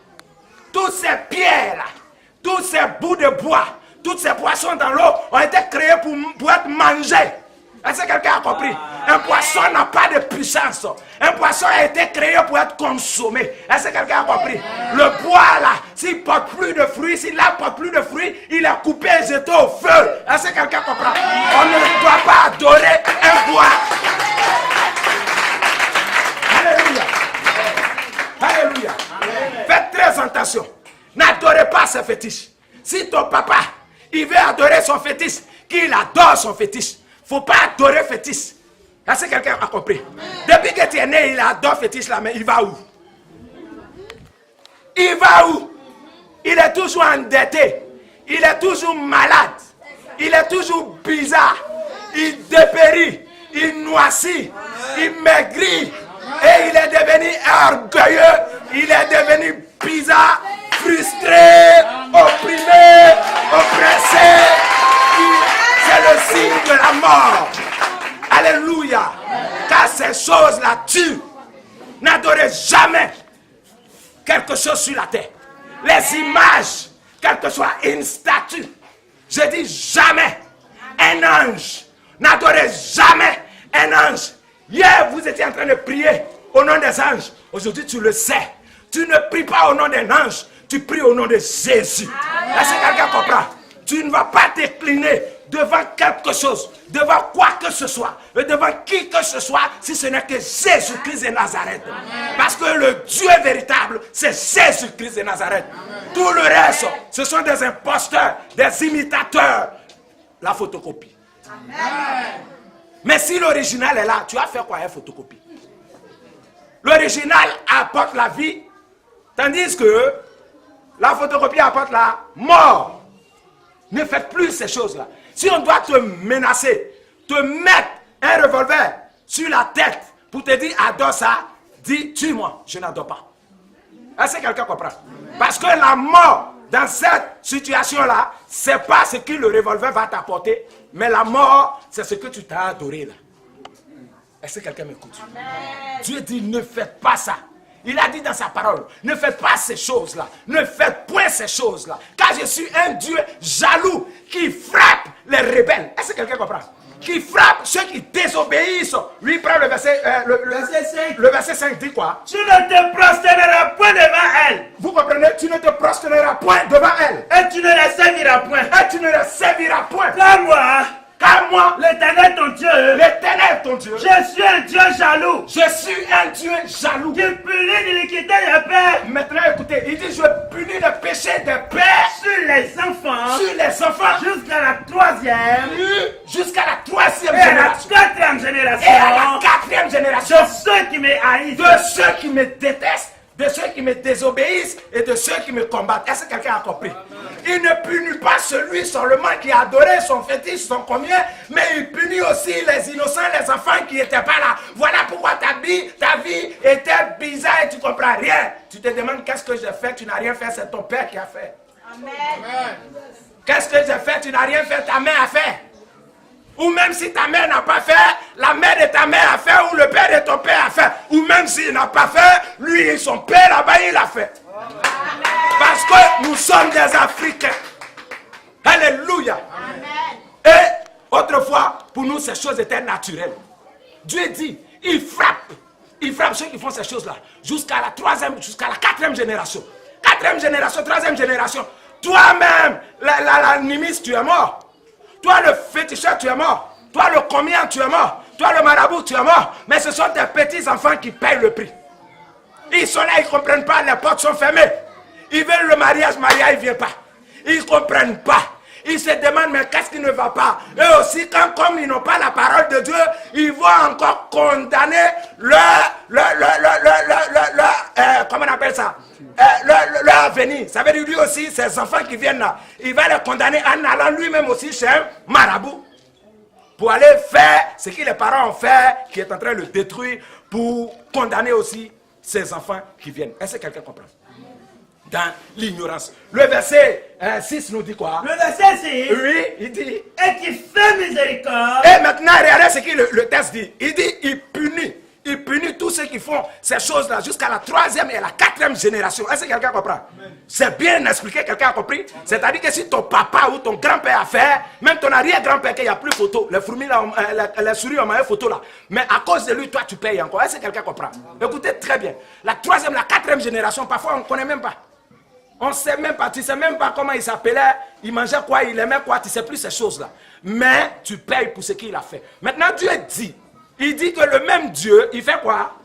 S1: Toutes ces pierres-là, tous ces bouts de bois, toutes ces poissons dans l'eau ont été créés pour être mangés. Est-ce que quelqu'un a compris? Un poisson n'a pas de puissance. Un poisson a été créé pour être consommé. Est-ce que quelqu'un a compris? Le bois là, s'il porte plus de fruits, s'il ne porte plus de fruits, il est coupé et jeté au feu. Est-ce que quelqu'un comprend? On ne doit pas adorer un bois. Alléluia. Alléluia. Faites très attention. N'adorez pas ce fétiche. Si ton papa, il veut adorer son fétiche, qu'il adore son fétiche. Il ne faut pas adorer fétiche. Est-ce que quelqu'un a compris? Depuis que tu es né, il adore fétiche là, mais il va où? Il va où? Il est toujours endetté. Il est toujours malade. Il est toujours bizarre. Il dépérit. Il noircit. Il maigrit. Et il est devenu orgueilleux. Il est devenu bizarre, frustré, opprimé, oppressé. C'est le signe de la mort. Alléluia. Car ces choses-là tuent. N'adorez jamais quelque chose sur la terre. Les images, quelle que soit une statue. Je dis jamais un ange. N'adorez jamais un ange. Hier, vous étiez en train de prier au nom des anges. Aujourd'hui, tu le sais. Tu ne pries pas au nom d'un ange. Tu pries au nom de Jésus. Est-ce que quelqu'un comprend? Tu ne vas pas t'incliner devant quelque chose, devant quoi que ce soit, et devant qui que ce soit, si ce n'est que Jésus-Christ de Nazareth. Amen. Parce que le Dieu véritable, c'est Jésus-Christ de Nazareth. Amen. Tout le reste, ce sont des imposteurs, des imitateurs. La photocopie. Amen. Mais si l'original est là, tu vas faire quoi une photocopie? L'original apporte la vie, tandis que la photocopie apporte la mort. Ne faites plus ces choses-là. Si on doit te menacer, te mettre un revolver sur la tête pour te dire adore ça, dis tue-moi, je n'adore pas. Est-ce que quelqu'un comprend? Parce que la mort dans cette situation-là, c'est pas ce que le revolver va t'apporter, mais la mort, c'est ce que tu t'as adoré là. Est-ce que quelqu'un m'écoute? Dieu dit ne faites pas ça. Il a dit dans sa parole, ne faites pas ces choses-là. Ne faites point ces choses-là. Car je suis un Dieu jaloux qui frappe les rebelles. Est-ce que quelqu'un comprend? Qui frappe ceux qui désobéissent. Lui prend le verset, le verset 5 dit quoi? Tu ne te prosterneras point devant elle. Vous comprenez? Tu ne te prosterneras point devant elle. Et tu ne la serviras point. Et tu ne la serviras point. Car moi, l'Éternel ton Dieu, je suis un Dieu jaloux. Je suis un Dieu jaloux. Qui punit l'iniquité des pères. Maintenant écoutez, il dit je punis le péché des pères. Sur les enfants. Jusqu'à la 3e. jusqu'à la troisième
S3: et à la
S1: génération.
S3: quatrième
S1: Et à la
S3: génération
S1: quatrième génération,
S3: de ceux qui me haïssent.
S1: de ceux qui me détestent, de ceux qui me désobéissent et de ceux qui me combattent. Est-ce que quelqu'un a compris? Il ne punit pas celui seulement qui a adoré son fétiche, son combien, mais il punit aussi les innocents, les enfants qui n'étaient pas là. Voilà pourquoi ta vie était bizarre et tu ne comprends rien. Tu te demandes qu'est-ce que j'ai fait, tu n'as rien fait, c'est ton père qui a fait.
S2: Amen.
S1: Qu'est-ce que j'ai fait, tu n'as rien fait, ta mère a fait. Ou même si ta mère n'a pas fait, la mère de ta mère a fait, ou le père de ton père a fait. Ou même s'il n'a pas fait, lui, son père là-bas, il a fait. Parce que nous sommes des Africains. Alléluia.
S2: Amen.
S1: Et autrefois, pour nous, ces choses étaient naturelles. Dieu dit, il frappe ceux qui font ces choses-là, jusqu'à la troisième, jusqu'à la quatrième génération. Quatrième génération, troisième génération. Toi-même, l'animiste, tu es mort. Toi, le féticheur, tu es mort. Toi, le combien, tu es mort. Toi, le marabout, tu es mort. Mais ce sont tes petits-enfants qui payent le prix. Ils sont là, ils ne comprennent pas, les portes sont fermées. Ils veulent le mariage il ne vient pas. Ils ne comprennent pas. Ils se demandent, mais qu'est-ce qui ne va pas? Eux aussi, comme ils n'ont pas la parole de Dieu, ils vont encore condamner comment on appelle ça? Leur avenir. Ça veut dire lui aussi, ces enfants qui viennent là, il va les condamner en allant lui-même aussi chez un marabout pour aller faire ce que les parents ont fait, qui est en train de le détruire, pour condamner aussi ces enfants qui viennent. Est-ce que quelqu'un comprend? Dans l'ignorance. Le verset 6 nous dit quoi?
S3: Le verset 6.
S1: Oui, il dit.
S3: Et qui fait miséricorde.
S1: Et maintenant, regardez ce que le texte dit. Il dit, il punit. Il punit tous ceux qui font ces choses-là jusqu'à la troisième et la quatrième génération. Est-ce que quelqu'un comprend? C'est bien expliqué, quelqu'un a compris? C'est-à-dire que si ton papa ou ton grand-père a fait, même ton arrière-grand-père, qu'il n'y a plus photo, les fourmis là, les souris ont mis photo là. Mais à cause de lui, toi, tu payes encore. Est-ce que quelqu'un comprend? Écoutez très bien. La troisième, la quatrième génération, parfois on ne connaît même pas. On ne sait même pas, tu ne sais même pas comment il s'appelait, il mangeait quoi, il aimait quoi, tu ne sais plus ces choses-là. Mais tu payes pour ce qu'il a fait. Maintenant, Dieu dit, il dit que le même Dieu, il fait quoi?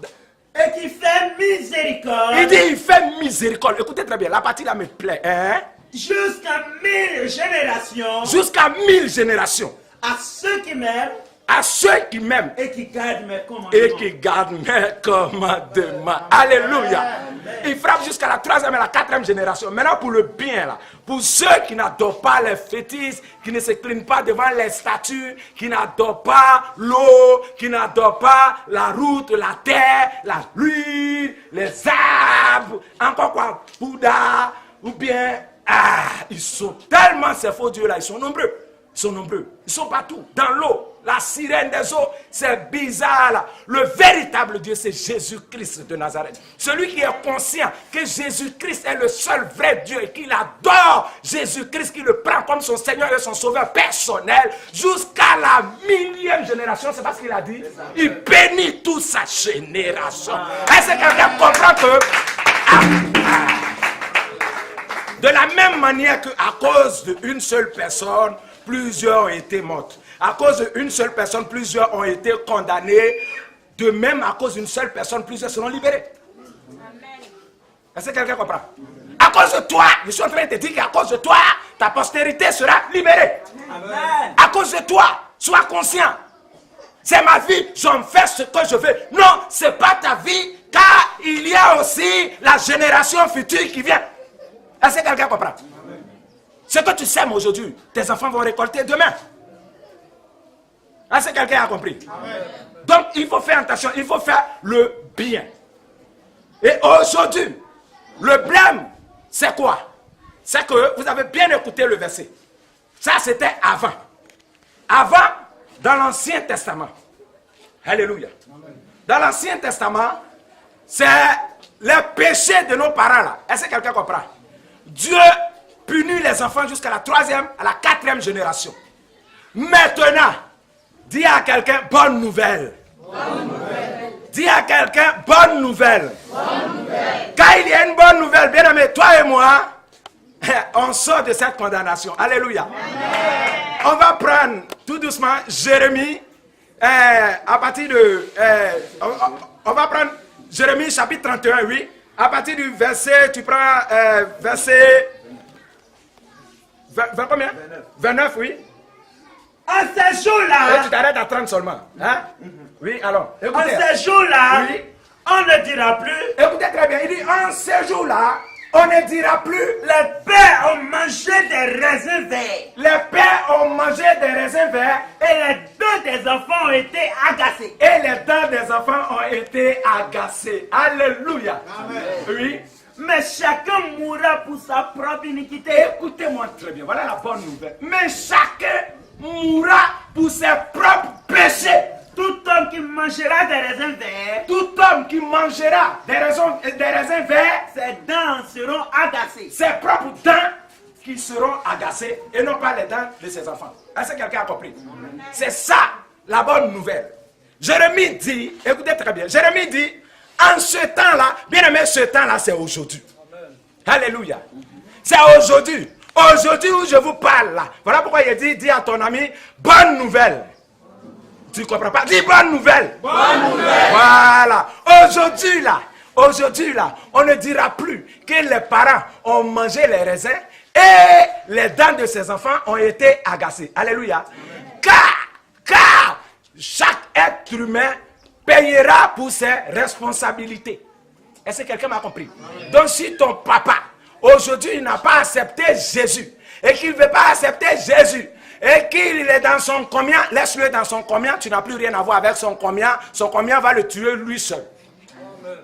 S3: Et qui fait miséricorde.
S1: Il dit, il fait miséricorde. Écoutez très bien, la partie là me plaît. Hein?
S3: Jusqu'à 1000 générations.
S1: Jusqu'à 1000 générations.
S3: À ceux qui m'aiment.
S1: À ceux qui m'aiment.
S3: Et qui gardent mes commandements.
S1: Et qui gardent mes commandements. Alléluia. Il frappe jusqu'à la troisième et la quatrième génération. Maintenant pour le bien là. Pour ceux qui n'adorent pas les fétiches, qui ne s'inclinent pas devant les statues, qui n'adorent pas l'eau, qui n'adorent pas la route, la terre, la pluie, les arbres, encore quoi, Bouddha, ou bien, ils sont tellement ces faux dieux là, ils sont nombreux. Ils sont nombreux. Ils sont partout. Dans l'eau. La sirène des eaux. C'est bizarre là. Le véritable Dieu, c'est Jésus-Christ de Nazareth. Celui qui est conscient que Jésus-Christ est le seul vrai Dieu et qu'il adore Jésus-Christ, qui le prend comme son Seigneur et son Sauveur personnel jusqu'à la 1000e génération. C'est parce qu'il a dit. Il bénit toute sa génération. Est-ce que quelqu'un comprend que... de la même manière qu'à cause d'une seule personne, plusieurs ont été mortes. À cause d'une seule personne, plusieurs ont été condamnés. De même, à cause d'une seule personne, plusieurs seront libérés. Est-ce que quelqu'un comprend? À cause de toi, je suis en train de te dire qu'à cause de toi, ta postérité sera libérée.
S3: Amen.
S1: À cause de toi, sois conscient. C'est ma vie, j'en fais ce que je veux. Non, ce n'est pas ta vie, car il y a aussi la génération future qui vient. Est-ce que quelqu'un comprend? Ce que tu sèmes aujourd'hui, tes enfants vont récolter demain. Est-ce que quelqu'un a compris? Amen. Donc il faut faire attention, il faut faire le bien. Et aujourd'hui, le blâme, c'est quoi? C'est que vous avez bien écouté le verset. Ça c'était avant. Avant, dans l'Ancien Testament. Alléluia. Dans l'Ancien Testament, c'est les péchés de nos parents là. Est-ce que quelqu'un comprend? Dieu punit les enfants jusqu'à la troisième, à la quatrième génération. Maintenant, dis à quelqu'un bonne nouvelle. Bonne nouvelle. Dis à quelqu'un bonne nouvelle. Bonne nouvelle. Quand il y a une bonne nouvelle, bien aimé, toi et moi, on sort de cette condamnation. Alléluia. Amen. On va prendre tout doucement Jérémie, à partir de... on va prendre Jérémie chapitre 31, oui. À partir du verset, tu prends verset... 20 combien? 29, oui.
S3: En ces jours-là,
S1: tu t'arrêtes à 30 seulement. Hein? Oui, alors.
S3: en
S1: Écoutez.
S3: ces jours-là,
S1: Oui.
S3: on ne dira plus,
S1: Écoutez très bien. Il dit, en ces jours-là, on ne dira plus,
S3: les pères ont mangé des raisins verts
S1: les pères ont mangé des raisins verts
S3: et les dents des enfants ont été agacées.
S1: et les dents des enfants ont été agacées. Alléluia. Oui.
S3: Mais chacun mourra pour sa propre iniquité.
S1: Écoutez-moi très bien. Voilà la bonne nouvelle. Mais chacun mourra pour ses propres péchés.
S3: Tout homme qui mangera des raisins verts,
S1: Tout homme qui mangera des raisins verts,
S3: ses dents seront agacées.
S1: ses propres dents qui seront agacées et non pas les dents de ses enfants. Est-ce que quelqu'un a compris? C'est ça la bonne nouvelle. Jérémie dit, écoutez très bien, Jérémie dit, en ce temps-là, bien aimé, ce temps-là, c'est aujourd'hui. Alléluia. C'est aujourd'hui. Aujourd'hui où je vous parle là. Voilà pourquoi il dit, dis à ton ami, bonne nouvelle. Tu ne comprends pas? Dis bonne nouvelle. Bonne nouvelle. Voilà. Aujourd'hui là, on ne dira plus que les parents ont mangé les raisins et les dents de ses enfants ont été agacées. Alléluia. Car chaque être humain payera pour ses responsabilités. Est-ce que quelqu'un m'a compris? Donc si ton papa, aujourd'hui, il n'a pas accepté Jésus et qu'il ne veut pas accepter Jésus, et qu'il est dans son combien, laisse-le dans son combien, tu n'as plus rien à voir avec son combien va le tuer lui seul. Amen.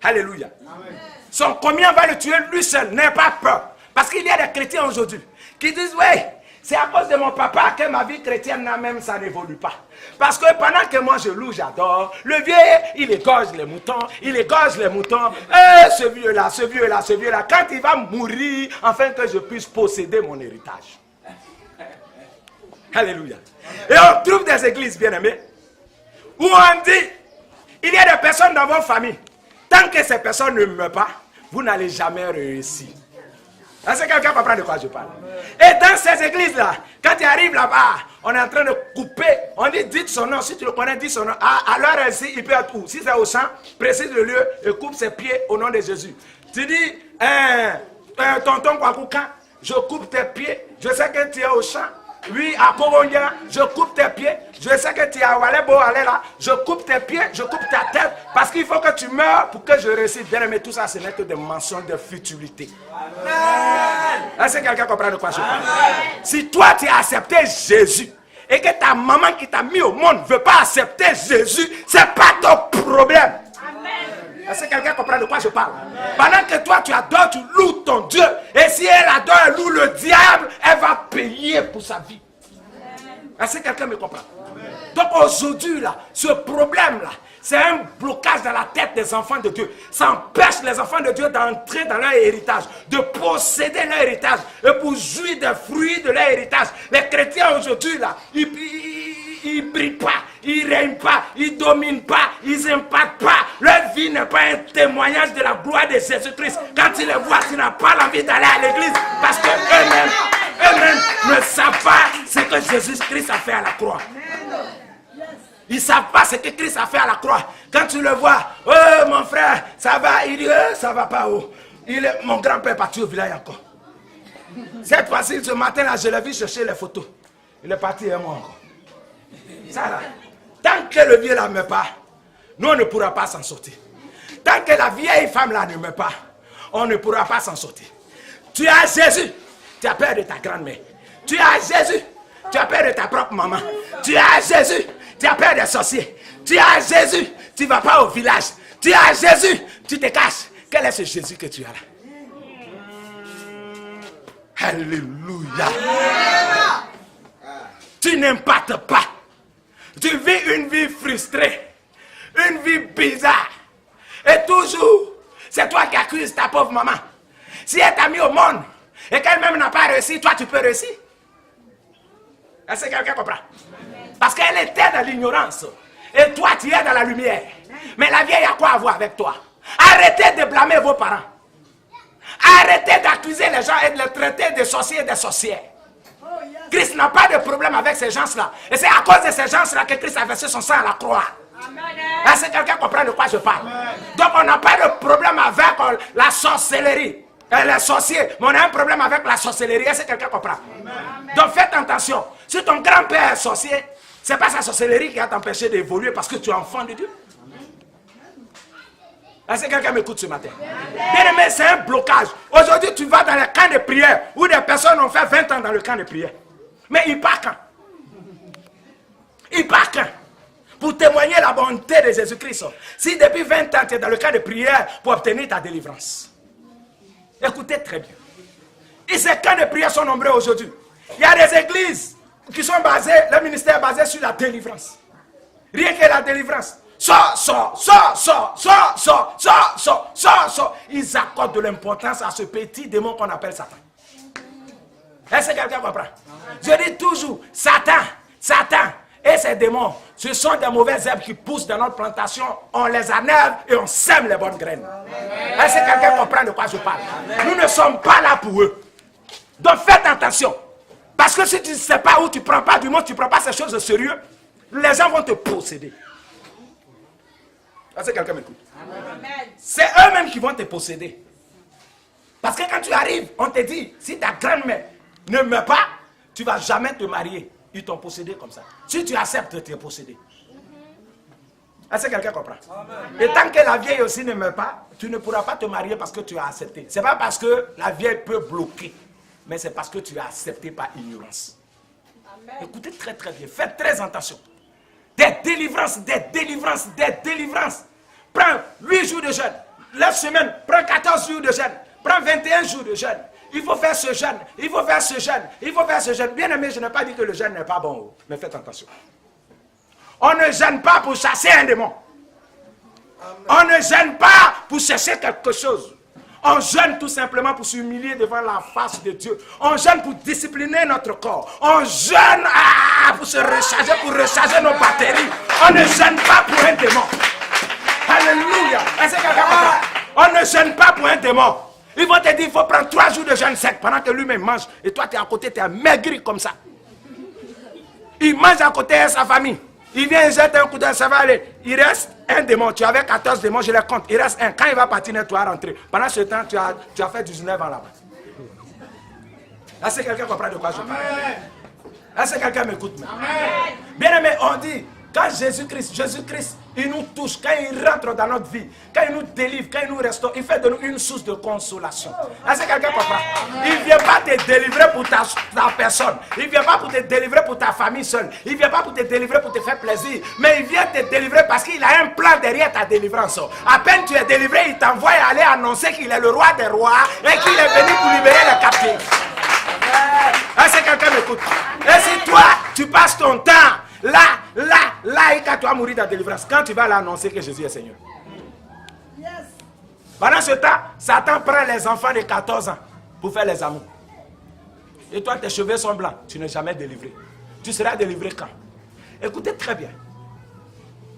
S1: Alléluia. Amen. Son combien va le tuer lui seul, n'aie pas peur. Parce qu'il y a des chrétiens aujourd'hui qui disent, oui, c'est à cause de mon papa que ma vie chrétienne même ça n'évolue pas. Parce que pendant que moi je loue, j'adore, le vieux, il égorge les moutons, et ce vieux-là, quand il va mourir, afin que je puisse posséder mon héritage. Alléluia. Et on trouve des églises, bien-aimées, où on dit, il y a des personnes dans votre famille, tant que ces personnes ne meurent pas, vous n'allez jamais réussir. Est-ce que quelqu'un comprend de quoi je parle? Et dans ces églises-là, quand tu arrives là-bas, on est en train de couper, on dit, dites son nom, si tu le connais, dis son nom. Alors ainsi, il peut être où? Si c'est au champ, précise le lieu et coupe ses pieds au nom de Jésus. Tu dis, tonton Kwakoukan, je coupe tes pieds, je sais que tu es au champ. Oui, à Koronia, je coupe tes pieds. Je sais que tu es à Walebo, allez là. Je coupe tes pieds, je coupe ta tête. Parce qu'il faut que tu meurs pour que je réussisse. Bien aimé, tout ça, ce n'est que des mensonges de futilité. Est-ce que quelqu'un comprend de quoi je parle? Si toi, tu as accepté Jésus et que ta maman qui t'a mis au monde ne veut pas accepter Jésus, ce n'est pas ton problème. Est-ce que quelqu'un comprend de quoi je parle? Pendant que toi tu adores, tu loues ton Dieu. Et si elle adore, elle loue le diable, elle va payer pour sa vie. Est-ce que quelqu'un me comprend? Donc aujourd'hui là, ce problème là, c'est un blocage dans la tête des enfants de Dieu. Ça empêche les enfants de Dieu d'entrer dans leur héritage, de posséder leur héritage et pour jouir des fruits de leur héritage. Les chrétiens aujourd'hui là, ils ne brillent pas, ils ne règnent pas, ils ne dominent pas, ils n'impactent pas. Leur vie n'est pas un témoignage de la gloire de Jésus-Christ. Quand tu les vois, tu n'as pas l'envie d'aller à l'église parce qu'eux-mêmes ne savent pas ce que Jésus-Christ a fait à la croix. Ils ne savent pas ce que Christ a fait à la croix. Quand tu le vois, oh mon frère, ça va, il dit, ça va pas. Oh. Mon grand-père est parti au village encore. Cette fois-ci, ce matin-là, je l'ai vu chercher les photos. Il est parti un mois encore. Ça là, tant que le vieux là ne meurt pas, nous on ne pourra pas s'en sortir. Tant que la vieille femme là ne meurt pas, on ne pourra pas s'en sortir. Tu as Jésus, tu as peur de ta grand-mère. Tu as Jésus, tu as peur de ta propre maman. Tu as Jésus, tu as peur des sorciers. Tu as Jésus, tu ne vas pas au village. Tu as Jésus, tu te caches. Quel est ce Jésus que tu as là? Alléluia. Tu n'impactes pas. Tu vis une vie frustrée, une vie bizarre. Et toujours, c'est toi qui accuses ta pauvre maman. Si elle t'a mis au monde et qu'elle-même n'a pas réussi, toi tu peux réussir. Est-ce que quelqu'un comprend? Parce qu'elle était dans l'ignorance. Et toi tu es dans la lumière. Mais la vieille a quoi à voir avec toi? Arrêtez de blâmer vos parents. Arrêtez d'accuser les gens et de les traiter de sorciers et de sorcières. Christ n'a pas de problème avec ces gens-là. Et c'est à cause de ces gens-là que Christ a versé son sang à la croix. Est-ce que quelqu'un comprend de quoi je parle? Donc on n'a pas de problème avec la sorcellerie. Elle est sorcière, mais on a un problème avec la sorcellerie. Est-ce que quelqu'un comprend? Donc faites attention. Si ton grand-père est sorcier, ce n'est pas sa sorcellerie qui va t'empêcher d'évoluer parce que tu es enfant de Dieu. Est-ce que quelqu'un m'écoute ce matin? Bien aimé, c'est un blocage. Aujourd'hui, tu vas dans les camps de prière où des personnes ont fait 20 ans dans le camp de prière. Mais ils partent quand? Ils partent quand? Pour témoigner la bonté de Jésus-Christ. Si depuis 20 ans, tu es dans le camp de prière pour obtenir ta délivrance. Écoutez très bien. Et ces camps de prière sont nombreux aujourd'hui. Il y a des églises qui sont basées, le ministère est basé sur la délivrance. Rien que la délivrance. Sors. Ils accordent de l'importance à ce petit démon qu'on appelle Satan. Est-ce que quelqu'un comprend? Je dis toujours, Satan et ses démons, ce sont des mauvaises herbes qui poussent dans notre plantation. On les enlève et on sème les bonnes graines. Est-ce que quelqu'un comprend de quoi je parle? Nous ne sommes pas là pour eux. Donc faites attention. Parce que si tu ne sais pas où tu ne prends pas du monde, tu ne prends pas ces choses de sérieux, les gens vont te posséder. Est-ce que quelqu'un m'écoute? C'est eux-mêmes qui vont te posséder. Parce que quand tu arrives, on te dit, si ta grand-mère ne meurt pas, tu ne vas jamais te marier. Ils t'ont possédé comme ça. Si tu acceptes, tu es possédé. Est-ce que quelqu'un comprend? Et tant que la vieille aussi ne meurt pas, tu ne pourras pas te marier parce que tu as accepté. Ce n'est pas parce que la vieille peut bloquer, mais c'est parce que tu as accepté par ignorance. Amen. Écoutez très très bien, faites très attention. Des délivrances. Prends 8 jours de jeûne. La semaine, prends 14 jours de jeûne. Prends 21 jours de jeûne. Il faut faire ce jeûne. Bien aimé, je n'ai pas dit que le jeûne n'est pas bon. Mais faites attention. On ne jeûne pas pour chasser un démon. On ne jeûne pas pour chercher quelque chose. On jeûne tout simplement pour s'humilier devant la face de Dieu. On jeûne pour discipliner notre corps. On jeûne pour se recharger, pour recharger nos batteries. On ne jeûne pas pour un démon. Alléluia. Est-ce que quelqu'un comprend? On ne jeûne pas pour un démon. Ils vont te dire, il faut prendre 3 jours de jeûne sec pendant que lui-même mange. Et toi, tu es à côté, tu es maigri comme ça. Il mange à côté de sa famille. Il vient, il jette un coup d'œil, ça va aller. Il reste un démon. Tu avais 14 démons, je les compte. Il reste un. Quand il va partir, tu vas rentrer. Pendant ce temps, tu as fait 19 ans là-bas. Est-ce que quelqu'un comprend de quoi je parle? Est-ce que quelqu'un m'écoute? Bien aimé, on dit, quand Jésus-Christ, il nous touche, quand il rentre dans notre vie, quand il nous délivre, quand il nous restaure, il fait de nous une source de consolation. Est-ce que quelqu'un comprend? Il ne vient pas te délivrer pour ta personne. Il ne vient pas pour te délivrer pour ta famille seule. Il ne vient pas pour te délivrer pour te faire plaisir. Mais il vient te délivrer parce qu'il a un plan derrière ta délivrance. À peine tu es délivré, il t'envoie aller annoncer qu'il est le roi des rois et qu'il est venu pour libérer les captifs. Est-ce que quelqu'un m'écoute? Et si toi, tu passes ton temps là, et quand tu vas mourir dans la délivrance, quand tu vas l'annoncer que Jésus est Seigneur. Pendant ce temps, Satan prend les enfants de 14 ans pour faire les amours. Et toi, tes cheveux sont blancs, tu n'es jamais délivré. Tu seras délivré quand? Écoutez très bien.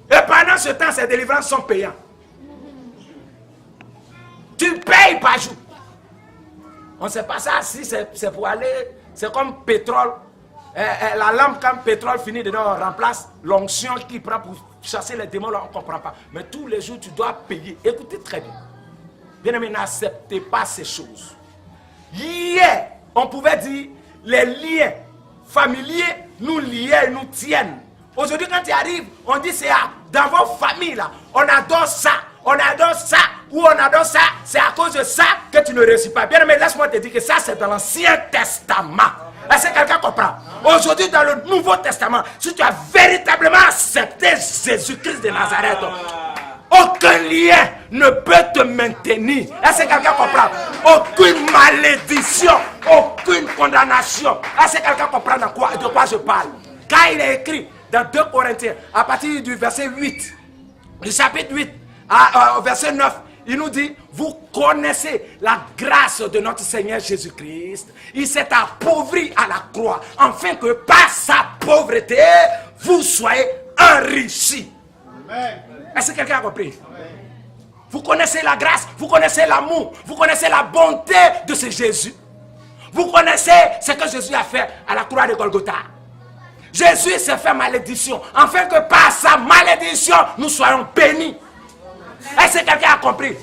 S1: Et pendant ce temps, ces délivrances sont payantes. Tu payes par jour. On ne sait pas ça si c'est pour aller, c'est comme pétrole. La lampe, quand le pétrole finit dedans, on remplace l'onction qui prend pour chasser les démons, là, on ne comprend pas. Mais tous les jours, tu dois payer. Écoutez très bien. Bien-aimé, n'acceptez pas ces choses. Hier, on pouvait dire, les liens familiers nous liaient, nous tiennent. Aujourd'hui, quand tu arrives, on dit c'est dans vos familles, là, on adore ça, ou on adore ça, c'est à cause de ça que tu ne réussis pas. Bien, mais laisse-moi te dire que ça, c'est dans l'Ancien Testament. Est-ce que quelqu'un comprend? Aujourd'hui, dans le Nouveau Testament, si tu as véritablement accepté Jésus-Christ de Nazareth, aucun lien ne peut te maintenir. Est-ce que quelqu'un comprend? Aucune malédiction, aucune condamnation. Est-ce que quelqu'un comprend de quoi je parle? Quand il est écrit dans 2 Corinthiens, à partir du verset 8, du chapitre 8, au verset 9, il nous dit, vous connaissez la grâce de notre Seigneur Jésus-Christ. Il s'est appauvri à la croix, afin que par sa pauvreté, vous soyez enrichis. Est-ce que quelqu'un a compris? Amen. Vous connaissez la grâce, vous connaissez l'amour, vous connaissez la bonté de ce Jésus. Vous connaissez ce que Jésus a fait à la croix de Golgotha. Jésus s'est fait malédiction, afin que par sa malédiction, nous soyons bénis. Est-ce que quelqu'un a compris?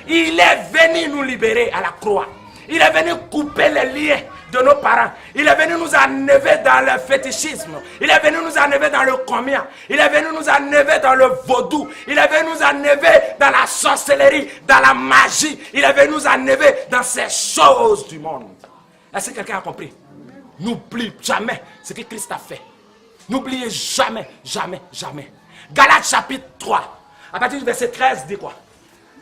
S1: Il est venu nous libérer à la croix. Il est venu couper les liens de nos parents. Il est venu nous enlever dans le fétichisme. Il est venu nous enlever dans le combien. Il est venu nous enlever dans le vaudou. Il est venu nous enlever dans la sorcellerie, dans la magie. Il est venu nous enlever dans ces choses du monde. Est-ce que quelqu'un a compris? N'oublie jamais ce que Christ a fait. N'oubliez jamais, jamais, jamais. Galates chapitre 3, à partir du verset 13, dit quoi?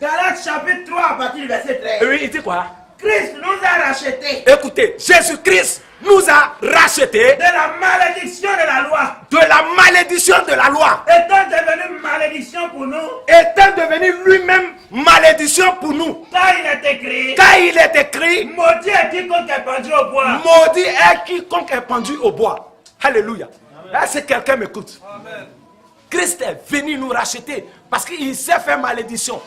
S3: Galates chapitre 3, à partir du verset 13.
S1: Oui, il dit quoi?
S3: Christ nous a rachetés
S1: Écoutez, Jésus-Christ nous a rachetés
S3: de la malédiction de la loi.
S1: De la malédiction de la loi.
S3: Étant devenu malédiction pour nous.
S1: Étant devenu lui-même malédiction pour nous.
S3: Car il est écrit.
S1: Car il est écrit.
S3: Maudit est quiconque est pendu au bois.
S1: Maudit est quiconque est pendu au bois. Alléluia. Là, si quelqu'un m'écoute. Christ est venu nous racheter parce qu'il s'est fait malédiction.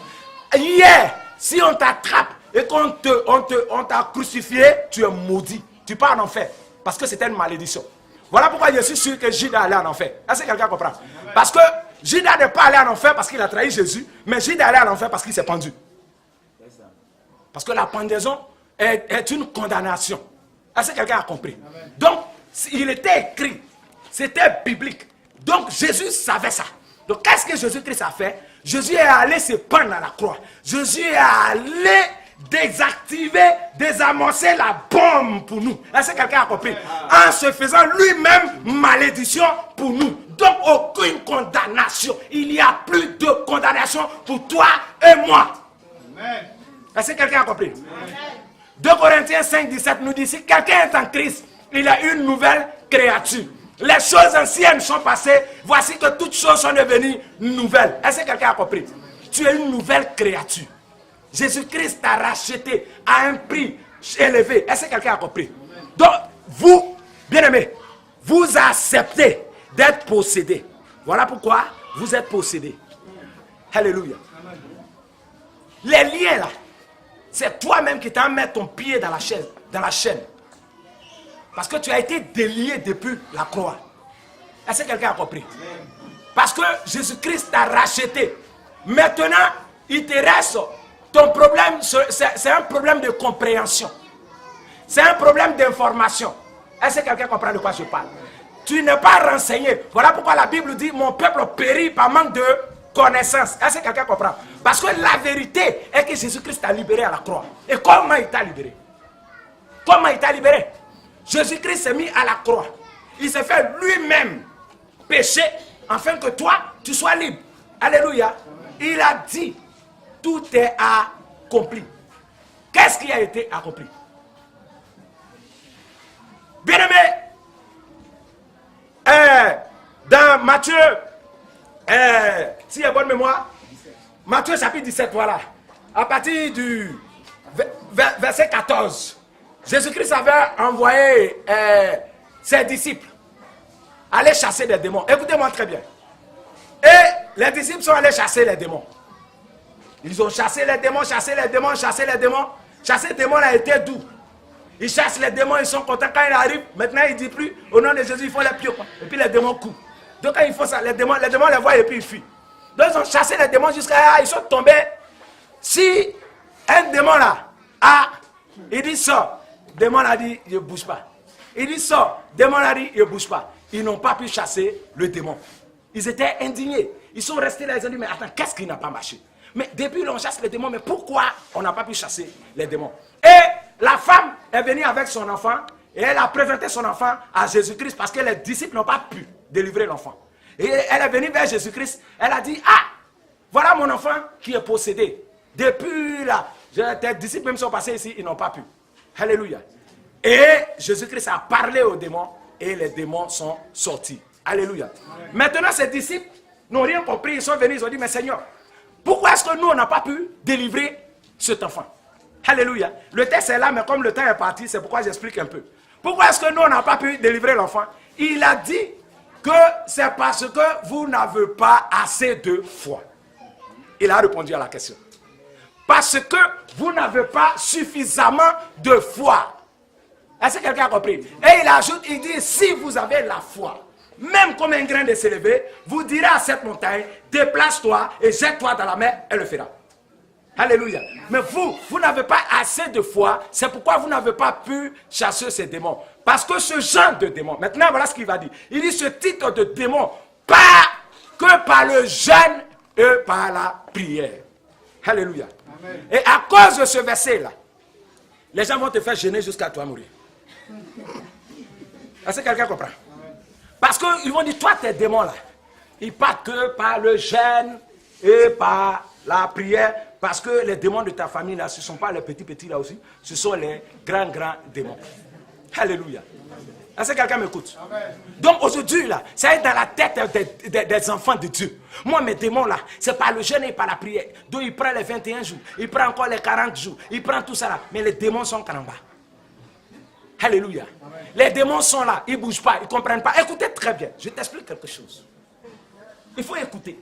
S1: Hier, si on t'attrape et qu'on t'a crucifié, tu es maudit. Tu pars en enfer. Parce que c'était une malédiction. Voilà pourquoi je suis sûr que Judas allait en enfer. Est-ce que quelqu'un comprend? Parce que Judas n'est pas allé en enfer parce qu'il a trahi Jésus, mais Judas allait en enfer parce qu'il s'est pendu. Parce que la pendaison est une condamnation. Est-ce que quelqu'un a compris? Donc, il était écrit. C'était biblique. Donc, Jésus savait ça. Donc, qu'est-ce que Jésus-Christ a fait? Jésus est allé se pendre à la croix. Jésus est allé désactiver, désamorcer la bombe pour nous. Est-ce que quelqu'un a compris? En se faisant lui-même malédiction pour nous. Donc aucune condamnation. Il n'y a plus de condamnation pour toi et moi. Est-ce que quelqu'un a compris? 2 Corinthiens 5, 17 nous dit, si quelqu'un est en Christ, il a une nouvelle créature. Les choses anciennes sont passées, voici que toutes choses sont devenues nouvelles. Est-ce que quelqu'un a compris? Tu es une nouvelle créature. Jésus-Christ t'a racheté à un prix élevé. Est-ce que quelqu'un a compris? Donc, vous, bien-aimés, vous acceptez d'être possédé. Voilà pourquoi vous êtes possédé. Alléluia. Les liens là, c'est toi-même qui t'as mis ton pied dans la chaîne. Parce que tu as été délié depuis la croix. Est-ce que quelqu'un a compris? Parce que Jésus-Christ t'a racheté. Maintenant, il te reste... Ton problème, c'est un problème de compréhension. C'est un problème d'information. Est-ce que quelqu'un comprend de quoi je parle? Tu n'es pas renseigné. Voilà pourquoi la Bible dit, mon peuple périt par manque de connaissance. Est-ce que quelqu'un comprend? Parce que la vérité est que Jésus-Christ t'a libéré à la croix. Et comment il t'a libéré? Comment il t'a libéré? Jésus-Christ s'est mis à la croix. Il s'est fait lui-même péché afin que toi, tu sois libre. Alléluia. Il a dit, tout est accompli. Qu'est-ce qui a été accompli? Bien-aimé, dans Matthieu, si il y a bonne mémoire, Matthieu chapitre 17, voilà, à partir du verset 14, Jésus-Christ avait envoyé ses disciples aller chasser des démons. Écoutez-moi très bien. Et les disciples sont allés chasser les démons. Ils ont chassé les démons, chassé les démons, chassé les démons. Chasser les démons a été doux. Ils chassent les démons, ils sont contents quand ils arrivent. Maintenant, ils ne disent plus, au nom de Jésus, il faut les pieds. Et puis les démons courent. Donc quand ils font ça, les démons les voient et puis ils fuient. Donc ils ont chassé les démons jusqu'à ils sont tombés. Si un démon là, il dit sort. Le démon a dit, il ne bouge pas. Il dit sort. Le démon a dit, il ne bouge pas. Ils n'ont pas pu chasser le démon. Ils étaient indignés. Ils sont restés là, ils ont dit, mais attends, qu'est-ce qui n'a pas marché? Mais depuis, on chasse les démons, mais pourquoi on n'a pas pu chasser les démons? Et la femme est venue avec son enfant et elle a présenté son enfant à Jésus-Christ parce que les disciples n'ont pas pu délivrer l'enfant. Et elle est venue vers Jésus-Christ, elle a dit, voilà mon enfant qui est possédé. Depuis là, tes disciples même sont passés ici, ils n'ont pas pu. Alléluia. Et Jésus-Christ a parlé aux démons et les démons sont sortis. Alléluia. Maintenant, ces disciples n'ont rien compris, ils sont venus, ils ont dit, mais Seigneur, pourquoi est-ce que nous, on n'a pas pu délivrer cet enfant? Alléluia. Le texte est là, mais comme le temps est parti, c'est pourquoi j'explique un peu. Pourquoi est-ce que nous, on n'a pas pu délivrer l'enfant? Il a dit que c'est parce que vous n'avez pas assez de foi. Il a répondu à la question. Parce que vous n'avez pas suffisamment de foi. Est-ce que quelqu'un a compris? Et il ajoute, il dit, si vous avez la foi, même comme un grain de s'élever, vous direz à cette montagne, déplace-toi et jette-toi dans la mer, elle le fera. Alléluia. Mais vous n'avez pas assez de foi. C'est pourquoi vous n'avez pas pu chasser ces démons. Parce que ce genre de démons, maintenant voilà ce qu'il va dire. Il dit ce titre de démon, pas que par le jeûne et par la prière. Alléluia. Amen. Et à cause de ce verset-là, les gens vont te faire jeûner jusqu'à toi mourir. Est-ce que quelqu'un comprend? Amen. Parce qu'ils vont dire, toi tes démons là, ils partent que par le jeûne et par la prière. Parce que les démons de ta famille là, ce ne sont pas les petits là aussi, ce sont les grands démons. Alléluia. Est-ce que quelqu'un m'écoute? Donc aujourd'hui là, ça est dans la tête des enfants de Dieu. Moi mes démons là, c'est par le jeûne et par la prière. Donc il prend les 21 jours, il prend encore les 40 jours, il prend tout ça là. Mais les démons sont en bas. Alléluia. Amen. Les démons sont là, ils ne bougent pas, ils ne comprennent pas. Écoutez très bien, je t'explique quelque chose. Il faut écouter.